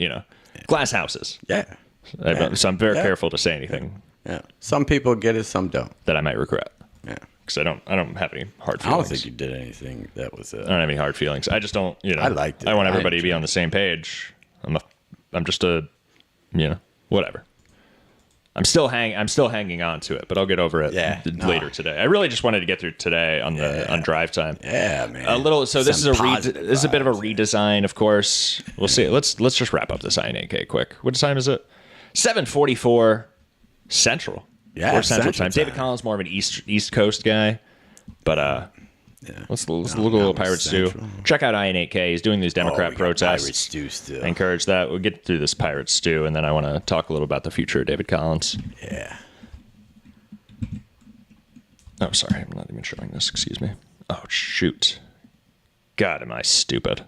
glass houses. So I'm very careful to say anything.
Yeah. Some people get it, some don't.
That I might regret. Yeah. Because I don't have any hard feelings.
I don't think you did anything that was.
I don't have any hard feelings. I just don't.
I liked it.
I want everybody to be on the same page. I'm just whatever. I'm still hanging on to it, but I'll get over it later today. I really just wanted to get through today on drive time.
Yeah, man.
A little. So this is a bit of a redesign, of course. We'll see. Let's just wrap up this INAK quick. What time is it? 7:44 Central.
Yeah,
or Central time. David Collins more of an East Coast guy, but let's look at a little Pirate Stew. Check out IN8K. He's doing these Democrat protests.
Pirate Stew still.
I encourage that. We'll get through this Pirate Stew, and then I want to talk a little about the future of David Collins.
Yeah.
Oh, sorry. I'm not even showing this. Excuse me. Oh, shoot. God, am I stupid.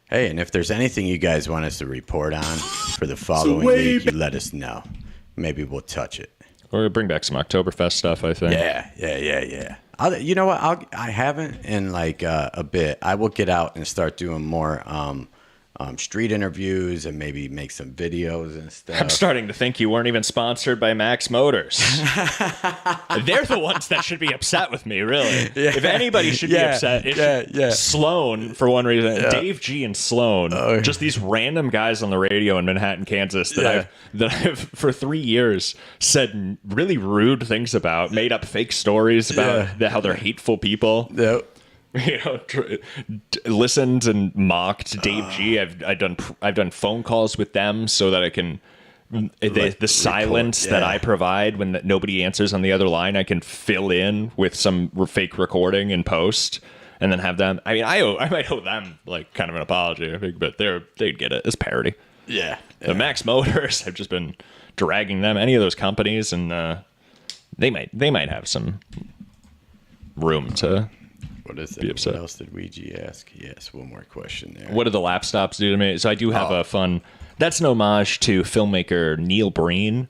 Hey, and if there's anything you guys want us to report on for the following week, you let us know. Maybe we'll touch it.
Or we'll bring back some Oktoberfest stuff, I think.
Yeah. You know what? I haven't in like a bit. I will get out and start doing more street interviews and maybe make some videos and stuff.
I'm starting to think you weren't even sponsored by Max Motors. They're the ones that should be upset with me, really. If anybody should be upset, it's Sloan, for one reason. Dave G and Sloan, just these random guys on the radio in Manhattan, Kansas that I've for 3 years said really rude things about, made up fake stories about how they're hateful people.
Yep.
Listened and mocked Dave G. I've done phone calls with them so that I can the silence that I provide when nobody answers on the other line, I can fill in with some fake recording in post and then have them. I mean, I might owe them like kind of an apology, I think, but they'd get it. It's parody.
Yeah.
The Max Motors, I've just been dragging them. Any of those companies, and they might have some room to.
What is it? What else did Ouija ask? Yes, one more question there.
What do the lap stops do to me? So I do have a fun. That's an homage to filmmaker Neil Breen,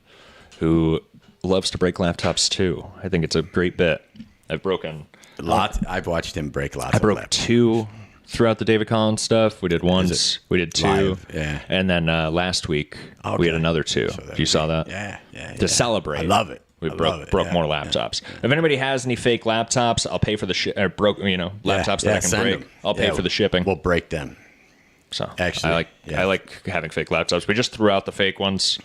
who loves to break laptops too. I think it's a great bit. I've broken
lots. I've watched him break lots.
I broke 2 throughout the David Collins stuff. We did once. We did 2.
Live? Yeah.
And then last week we had another 2. You saw that?
Yeah.
To celebrate.
I love it.
We broke more laptops. If anybody has any fake laptops, I'll pay for the laptops that I can break. I'll pay for the shipping.
We'll break them.
So actually, I like having fake laptops. We just threw out the fake ones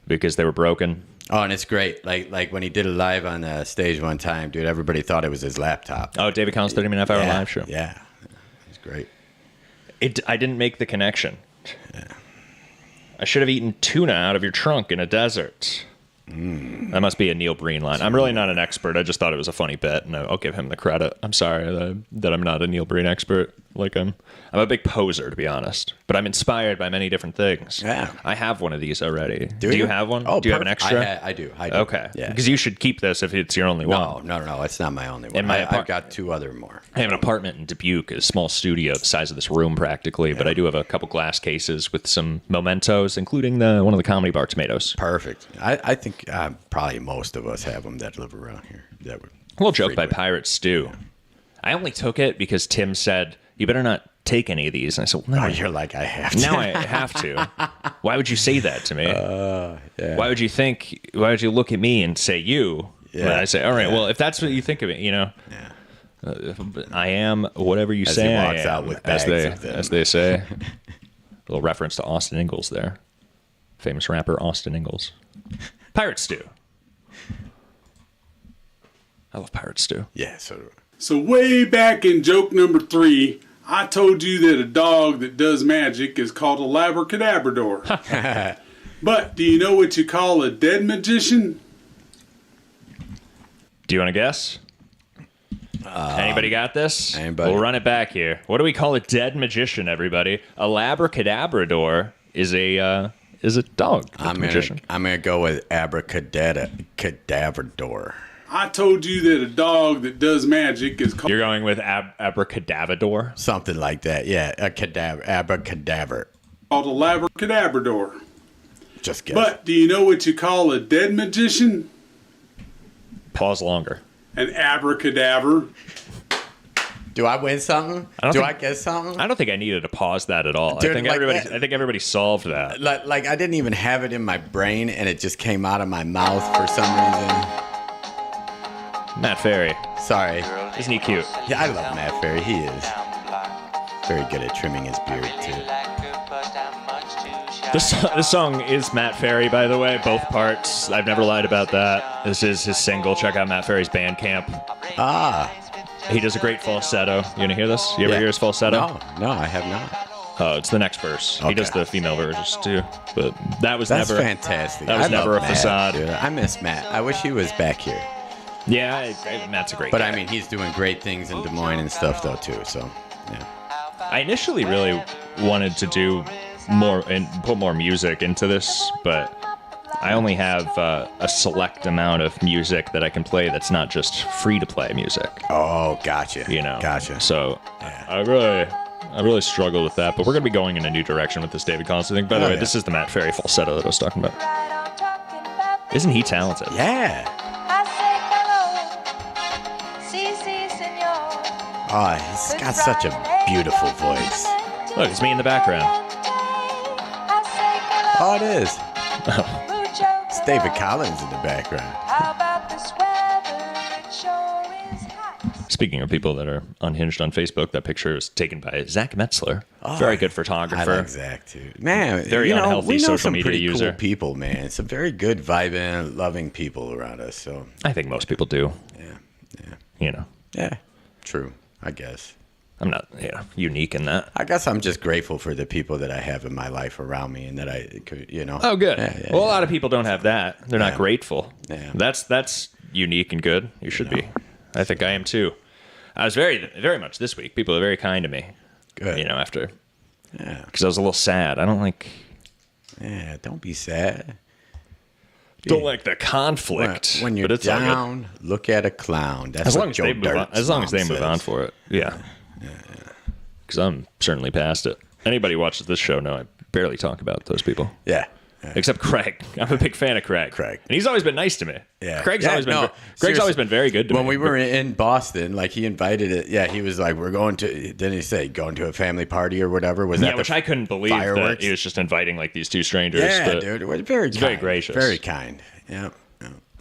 because they were broken.
Oh, and it's great. Like when he did it live on the stage one time, dude, everybody thought it was his laptop.
Oh, David Collins 30-minute half-hour live show.
Yeah, it's great.
I didn't make the connection. I should have eaten tuna out of your trunk in a desert. That must be a Neil Breen line. I'm really not an expert. I just thought it was a funny bit, and I'll give him the credit. I'm sorry that I'm not a Neil Breen expert. Like I'm a big poser, to be honest. But I'm inspired by many different things.
Yeah.
I have one of these already.
Do
you have one?
Oh,
do you have an extra?
I do.
Okay.
Yeah.
Because you should keep this if it's your only one.
No. It's not my only one. I've got 2 other more.
I have an apartment in Dubuque, a small studio the size of this room practically, but I do have a couple glass cases with some mementos, including one of the Comedy Bar tomatoes.
Perfect. I think probably most of us have them that live around here.
A little joke by Pirate Stew. Yeah. I only took it because Tim said, you better not take any of these. And I said, well, no.
Oh, you're like, I have to.
Now I have to. Why would you say that to me?
Yeah.
Why would you look at me and say you? Yeah. And I say, all right, well, if that's what you think of it,
Yeah.
I am whatever you
As
say
he
I
walks
am,
out with bags of them.
as they say. A little reference to Austin Ingalls there. Famous rapper Austin Ingalls. Pirate Stew. I love Pirate Stew.
Yeah, so do I.
So way back in joke number 3, I told you that a dog that does magic is called a labracadabrador. But do you know what you call a dead magician?
Do you want to guess? Anybody got this?
Anybody?
We'll run it back here. What do we call a dead magician, everybody? A labracadabrador is a dog.
I'm
magician.
gonna go with abracadabrador.
I told you that a dog that does magic is called...
You're going with abracadabrador?
Something like that, yeah. Abracadaver.
Called a labracadabrador.
Just guess.
But do you know what you call a dead magician?
Pause longer.
An abracadaver.
Do I win something? I guess something?
I don't think I needed to pause that at all.
Dude,
I think everybody solved that.
Like I didn't even have it in my brain, and it just came out of my mouth for some reason.
Matt Ferry.
Sorry.
Isn't he cute?
Yeah, I love Matt Ferry. He is very good at trimming his beard, too.
This song is Matt Ferry, by the way, both parts. I've never lied about that. This is his single. Check out Matt Ferry's Bandcamp. He does a great falsetto. You want to hear this? You ever hear his falsetto?
No, I have not.
Oh, it's the next verse. Okay. He does the female versions, too. But that's never...
fantastic.
That was never a facade.
Dude. I miss Matt. I wish he was back here.
Yeah, Matt's a great
guy.
But
I mean, he's doing great things in Des Moines and stuff, though, too. So, yeah.
I initially really wanted to do more and put more music into this, but I only have a select amount of music that I can play that's not just free-to-play music.
Oh, gotcha.
Gotcha. So I really struggle with that, but we're going to be going in a new direction with this David Collins thing. By the way, this is the Matt Ferry falsetto that I was talking about. Isn't he talented?
Yeah. Oh, he's got such a beautiful voice.
Look, it's me in the background.
Oh, it is. It's David Collins in the background.
Speaking of people that are unhinged on Facebook, that picture is taken by Zach Metzler.
Oh,
very good photographer.
I like Zach, too. Man,
very unhealthy
we know
social
some
media
pretty
user.
Cool people, man. Some very good, vibing, loving people around us. So
I think most people do.
Yeah. Yeah, true, I guess.
I'm not unique in that.
I guess I'm just grateful for the people that I have in my life around me and that I could,
Oh, good. A lot of people don't have that. They're not grateful.
Yeah.
That's unique and good. You should be. I think I am too. I was very, very much this week. People are very kind to me.
Good.
After.
Yeah.
Because I was a little sad. I don't like.
Yeah, don't be sad.
Don't like the conflict.
When you're down, look at a clown. That's
as long
what
as
Joe
they move on.
Dirt's
As long as they
mom
move
says.
on for it. Yeah. Because I'm certainly past it. Anybody who watches this show know I barely talk about those people.
Yeah.
Except Craig. I'm a big fan of Craig. And he's always been nice to me.
Yeah.
Craig's always been very good to me.
When we were in Boston, like he invited it. Yeah, he was like, "We're going to." Didn't he say going to a family party or whatever? Was that
which I couldnn believe
fireworks?
that he was just inviting like these two strangers.
Yeah,
but
dude, it was very kind.
very gracious,
very kind. Yeah.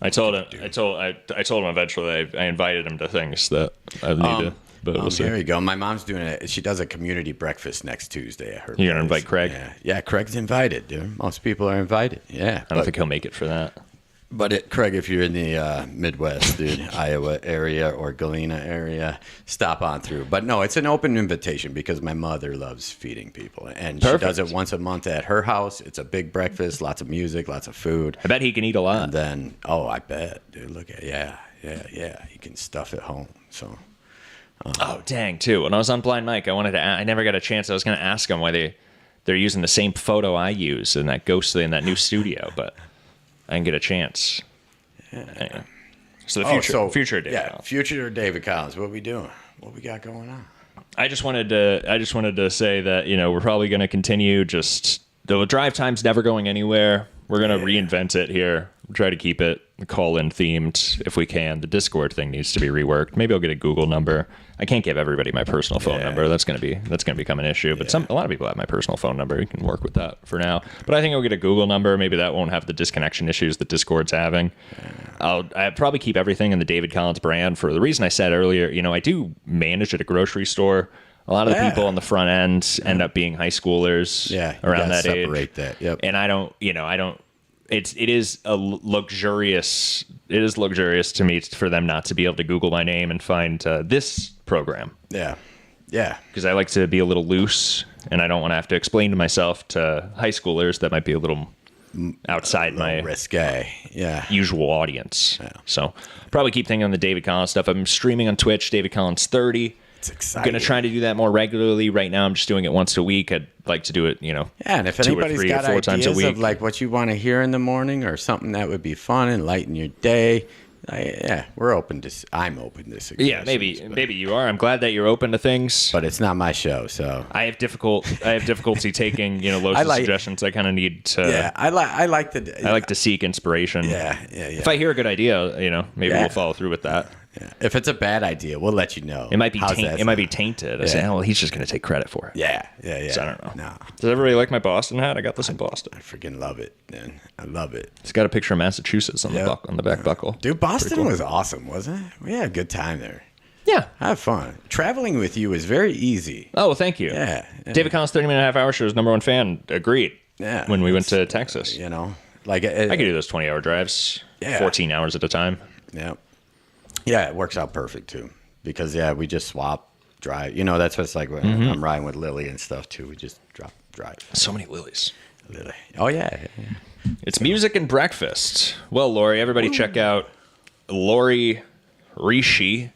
I told him. I told him eventually. I invited him to things that I need to. But we'll see.
There you go. My mom's doing it. She does a community breakfast next Tuesday. I heard.
You gonna invite Craig?
Yeah, Craig's invited, dude. Most people are invited. Yeah,
I don't think he'll make it for that.
But Craig, if you're in the Midwest, dude, Iowa area or Galena area, stop on through. But no, it's an open invitation because my mother loves feeding people. And she does it once a month at her house. It's a big breakfast, lots of music, lots of food.
I bet he can eat a lot.
And then, I bet, dude, look at, yeah. You can stuff it home, so.
Oh, dang, too. When I was on Blind Mike, I never got a chance. I was going to ask them why they're using the same photo I use in that new studio, but I didn't get a chance. Yeah. Anyway. So the future of David Collins.
Future of David Collins. What are we doing? What we got going on?
I just wanted to say that, we're probably going to continue the drive time's never going anywhere. We're going to reinvent it here. Try to keep it call-in themed if we can. The Discord thing needs to be reworked. Maybe I'll get a Google number. I can't give everybody my personal phone number. That's going to become an issue. But a lot of people have my personal phone number. You can work with that for now. But I think I'll get a Google number. Maybe that won't have the disconnection issues that Discord's having. I'll probably keep everything in the David Collins brand for the reason I said earlier. I do manage at a grocery store. A lot of the people on the front end end up being high schoolers around that age.
Separate that. Yep.
And I don't. It is luxurious to me for them not to be able to Google my name and find this program.
Yeah.
Because I like to be a little loose, and I don't want to have to explain to myself to high schoolers that might be a little outside my
risque.
usual audience. Yeah. So probably keep thinking on the David Collins stuff. I'm streaming on Twitch, David Collins 30.
It's exciting.
I'm going to try to do that more regularly. Right now, I'm just doing it once a week. I'd like to do it,
and if
2 or
anybody's
3
got
or 4 times a
ideas
week.
of like what you want to hear in the morning or something that would be fun and lighten your day, we're open to. I'm open to suggestions.
Yeah, maybe you are. I'm glad that you're open to things,
but it's not my show, so
I have difficulty taking Lowe's suggestions. I kind of need to.
Yeah, I like
to seek inspiration.
Yeah.
If I hear a good idea, maybe we'll follow through with that.
Yeah. If it's a bad idea, we'll let you know.
It might be tainted. I say, well, he's just going to take credit for it.
Yeah.
So I don't know.
No.
Does everybody like my Boston hat? I got this in Boston.
I freaking love it, man. I love it.
It's got a picture of Massachusetts on the back buckle.
Dude, Boston was awesome, wasn't it? We had a good time there.
Yeah.
Have fun. Traveling with you is very easy.
Oh, well, thank you.
Yeah.
David Collins, 30-minute half-hour show's #1 fan, agreed.
Yeah.
When we went to Texas.
Like
I could do those 20-hour drives, 14 hours at a time.
Yeah. Yeah, it works out perfect, too. Because, we just swap, drive. That's what it's like when I'm riding with Lily and stuff, too. We just drive.
So many Lilies.
Lily. Oh, yeah.
It's music and breakfast. Well, Lori, everybody check out Lori Rishi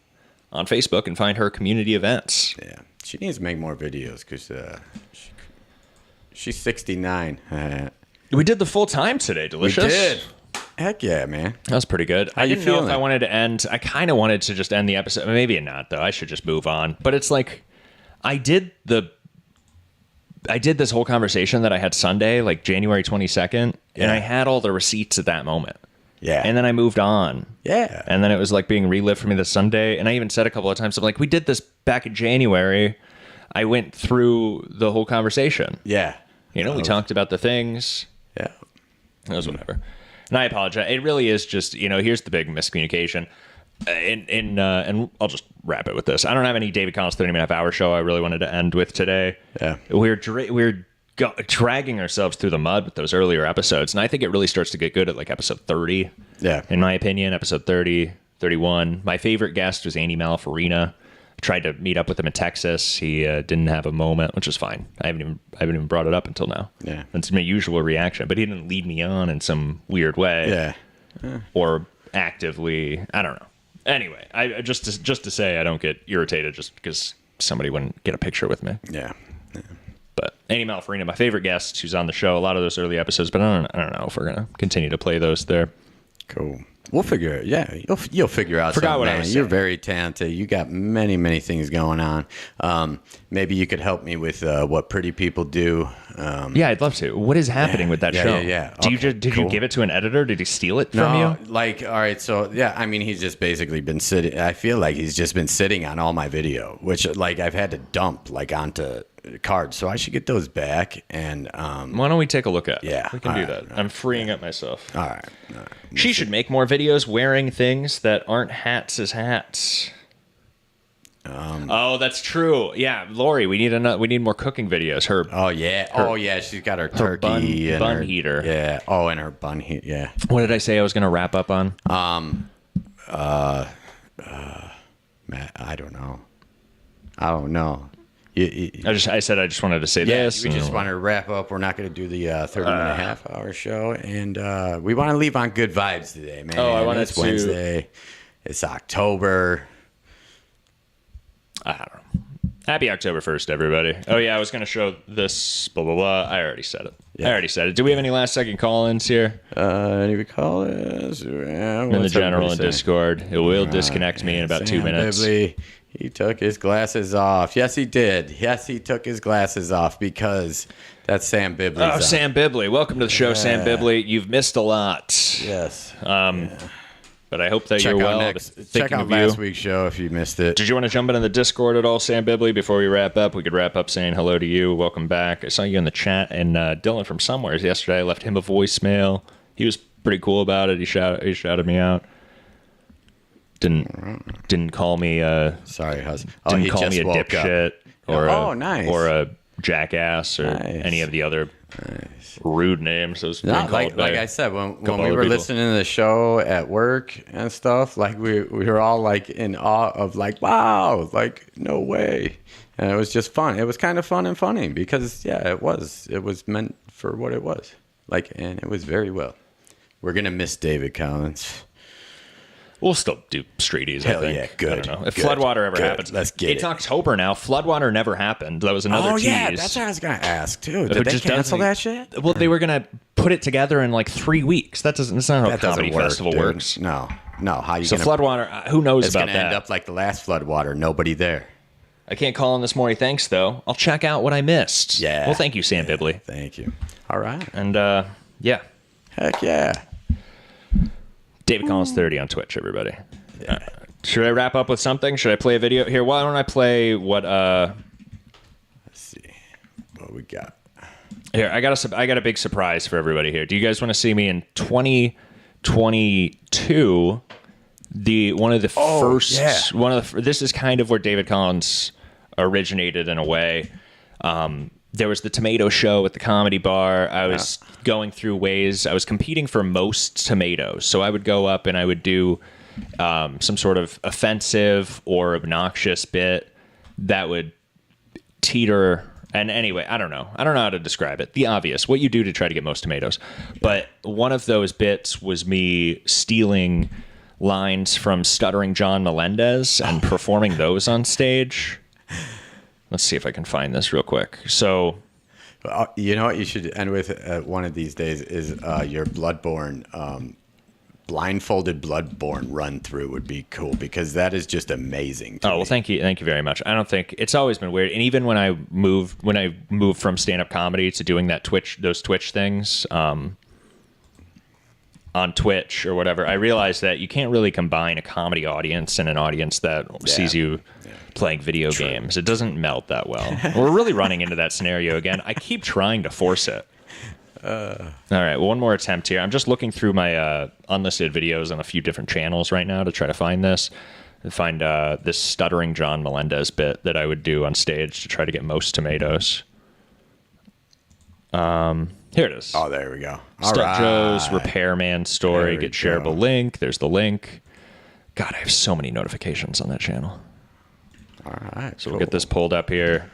on Facebook and find her community events.
Yeah. She needs to make more videos because she's 69.
We did the full time today. Delicious.
We did. Heck yeah, man.
That was pretty good. I didn't know if I wanted to end. I kind of wanted to just end the episode. Maybe not, though. I should just move on. But it's like I did this whole conversation that I had Sunday, like January 22nd, and I had all the receipts at that moment.
Yeah.
And then I moved on.
Yeah.
And then it was like being relived for me this Sunday. And I even said a couple of times, I'm like, we did this back in January. I went through the whole conversation.
Yeah.
We talked about the things.
Yeah.
It was whatever. And I apologize. It really is just, here's the big miscommunication. And I'll just wrap it with this. I don't have any David Collins 30-minute half-hour show I really wanted to end with today.
Yeah.
We're dragging ourselves through the mud with those earlier episodes. And I think it really starts to get good at like episode 30.
Yeah.
In my opinion, episode 30, 31. My favorite guest was Andy Malafarina. I tried to meet up with him in Texas. He didn't have a moment, which is fine. I haven't even brought it up until now.
Yeah.
That's my usual reaction. But he didn't lead me on in some weird way.
Yeah.
Or actively, I don't know. Anyway, I just to say I don't get irritated just because somebody wouldn't get a picture with me.
Yeah.
But Andy Malafarina, my favorite guest, who's on the show, a lot of those early episodes, but I don't know if we're going to continue to play those there.
Cool. We'll figure it. Yeah, you'll figure out.
Forgot
something,
what
man.
I was saying.
You're very talented. You got many things going on. Maybe you could help me with what Pretty People Do.
Yeah, I'd love to. What is happening with that show?
Yeah.
Did you give it to an editor? Did he steal it from you?
Like, all right. So he's just basically been sitting. I feel like he's just been sitting on all my video, which like I've had to dump like onto cards. So I should get those back. And
why don't we take a look at it?
Yeah,
we can do that. I'm freeing up myself.
All right.
She should make more videos wearing things that aren't hats as hats. Oh, that's true. Yeah, Lori, we need more cooking videos.
She's got her turkey and
bun
her
heater.
Yeah. Oh, and her bun heater. Yeah.
What did I say I was going to wrap up on?
Matt, I don't know.
I said I just wanted to say this.
We just want to wrap up. We're not going to do the 30-minute half-hour show, and we want to leave on good vibes today, man.
Oh, I wanted
It's
to.
Wednesday. It's October.
I don't know. Happy October 1st, everybody. Oh, yeah, I was going to show this, blah, blah, blah. I already said it. Do we have any last-second call-ins here?
Any call-ins? Yeah,
in the general and Discord. It will disconnect me in about 2 minutes.
Bibley, he took his glasses off. Yes, he did. Yes, he took his glasses off because that's Sam Bibley.
Oh, Sam Bibley. Welcome to the show, Sam Bibley. You've missed a lot.
Yes.
But I hope that you're well.
Check out last week's show if you missed it.
Did you want to jump into the Discord at all, Sam Bibley, before we wrap up? We could wrap up saying hello to you. Welcome back. I saw you in the chat, and Dylan from Somewheres yesterday. I left him a voicemail. He was pretty cool about it. He shouted me out. Didn't call me
sorry, husband.
Didn't call me a dipshit or
nice.
or a jackass or any of the other rude names.
Like I said, when we were listening to the show at work and stuff, like we were all like in awe of like, wow, like no way. And it was just fun. It was kind of fun and funny because it was meant for what it was. Like, and it was very well. We're gonna miss David Collins.
We'll still do Streeties, I think.
Yeah, good.
I don't know. If Floodwater ever happens.
Let's get it.
It's October now. Floodwater never happened. That was another tease.
Oh, yeah. That's what I was going to ask, too. Did they cancel that shit?
Well, they were going to put it together in like 3 weeks. That's not how a comedy festival works.
No. How you
so Floodwater, who knows about that?
It's going to end up like the last Floodwater. Nobody there.
I can't call in this morning. Thanks, though. I'll check out what I missed.
Yeah.
Well, thank you, Sam Bibley.
Thank you. All right.
And, yeah.
Heck yeah.
David Collins 30 on Twitch, everybody. Yeah. Should I wrap up with something? Should I play a video here? Why don't I play what?
Let's see what we got.
Here, I got a big surprise for everybody here. Do you guys want to see me in 2022? This is kind of where David Collins originated in a way. There was the Tomato Show at the Comedy Bar. I was going through ways. I was competing for most tomatoes, so I would go up and I would do some sort of offensive or obnoxious bit that would teeter. And anyway, I don't know how to describe it. The obvious, what you do to try to get most tomatoes. But one of those bits was me stealing lines from Stuttering John Melendez and performing those on stage. Let's see if I can find this real quick. So,
you know what you should end with one of these days is your Bloodborne. Blindfolded Bloodborne run through would be cool because that is just amazing.
Oh, well, thank you very much. I don't think it's always been weird, and even when I moved from stand-up comedy to doing those Twitch things on Twitch or whatever, I realized that you can't really combine a comedy audience and an audience that sees you playing video games. It doesn't melt that well. We're really running into that scenario again. I keep trying to force it. All right, one more attempt here. I'm just looking through my unlisted videos on a few different channels right now to try to find this. And find this Stuttering John Melendez bit that I would do on stage to try to get most tomatoes. Here it is.
Oh, there we go.
Stutt Joe's Repairman story. Get shareable link. There's the link. God, I have so many notifications on that channel.
All right.
So we'll get this pulled up here.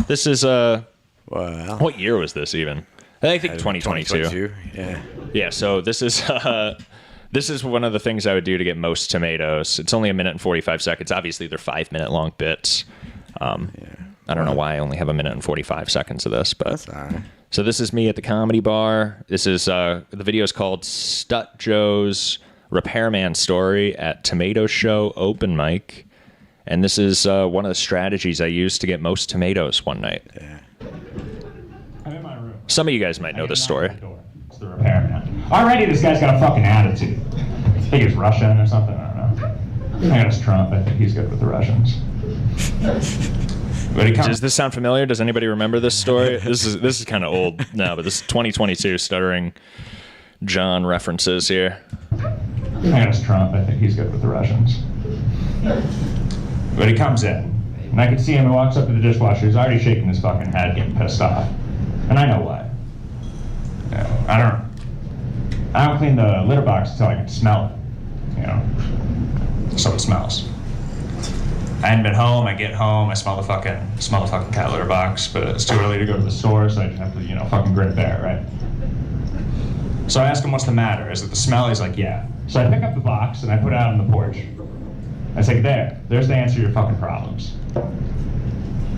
This is what year was this even? I think 2022. Yeah. So this is one of the things I would do to get most tomatoes. It's only 1 minute and 45 seconds. Obviously, they're 5-minute long bits. I don't know why I only have 1 minute and 45 seconds of this, but
that's all right.
So this is me at the Comedy Bar. This is the video is called Stutt Joe's Repairman Story at Tomato Show Open Mic, and this is one of the strategies I used to get most tomatoes one night.
Yeah.
Some of you guys might know this story.
It's the repairman. Already, this guy's got a fucking attitude. I think he's Russian or something. I don't know. I got his Trump. I think he's good with the Russians.
But does this sound familiar? Does anybody remember this story? This is kind of old now, but this is 2022 Stuttering John references here.
I got his Trump. I think he's good with the Russians. But he comes in, and I can see him. He walks up to the dishwasher. He's already shaking his fucking head, getting pissed off. And I know why. I don't clean the litter box until I can smell it. You know, so it smells. I hadn't been home. I get home. I smell the fucking cat litter box, but it's too early to go to the store, so I just have to, you know, fucking grin and bear it, right? So I ask him what's the matter. Is it the smell? He's like, yeah. So I pick up the box and I put it out on the porch. I say, there's the answer to your fucking problems.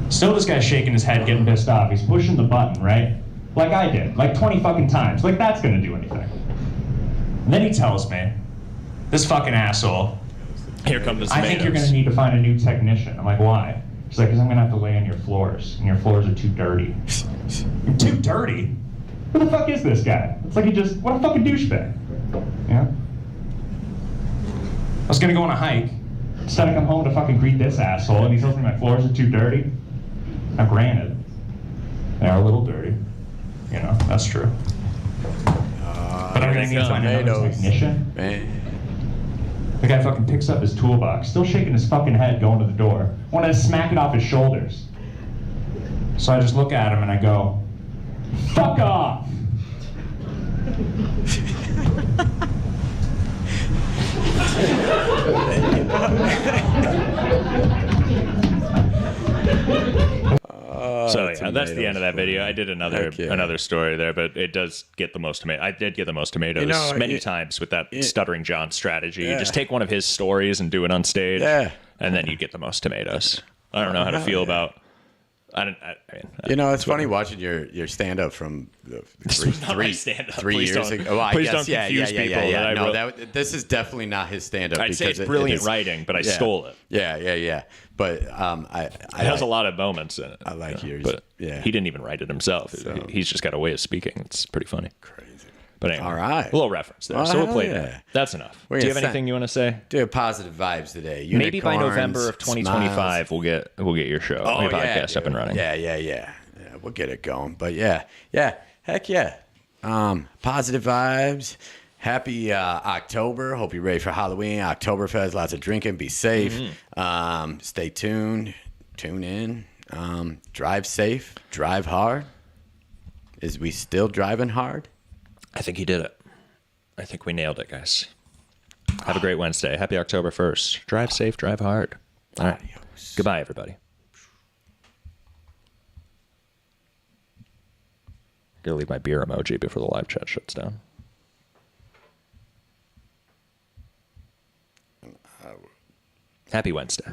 Still, this guy's shaking his head, getting pissed off. He's pushing the button, right? Like I did, like 20 fucking times. Like that's gonna do anything. And then he tells me, this fucking asshole,
here come the
I think you're gonna need to find a new technician. I'm like, why? She's like, because I'm gonna have to lay on your floors, and your floors are too dirty. You're too dirty? Who the fuck is this guy? It's like what a fucking douchebag. Yeah? I was gonna go on a hike. Instead I come home to fucking greet this asshole, and he tells me my floors are too dirty. Now granted, they are a little dirty. You know, that's true. But I'm gonna need to find another technician. Man. The guy fucking picks up his toolbox, still shaking his fucking head, going to the door. I want to smack it off his shoulders. So I just look at him and I go, fuck off!
So yeah, that's the end of that video. I did another story there, but it does get the most tomatoes. I did get the most tomatoes many times with that Stuttering John strategy. You just take one of his stories and do it on stage, and then you get the most tomatoes. I don't know how to feel about. I mean,
it's funny watching your stand up from three years ago. Well,
please don't confuse people.
No, this is definitely not his stand up.
I'd say it's brilliant writing, but I stole it.
Yeah. But it
has a lot of moments in it.
I like yours.
But he didn't even write it himself. So. He's just got a way of speaking. It's pretty funny.
Crazy.
But anyway,
all right,
a little reference there. So we'll play that. That's enough. Do you have anything you want to say?
Do positive vibes today.
Maybe by November of 2025, we'll get your show, your podcast up and running.
Yeah. We'll get it going. But yeah. Heck yeah. Positive vibes. Happy October. Hope you're ready for Halloween. Oktoberfest. Lots of drinking. Be safe. Mm-hmm. Stay tuned. Tune in. Drive safe. Drive hard. Is we still driving hard?
I think he did it. I think we nailed it, guys. Have a great Wednesday. Happy October 1st. Drive safe, drive hard. All right. Goodbye, everybody. Gotta leave my beer emoji before the live chat shuts down. Happy Wednesday.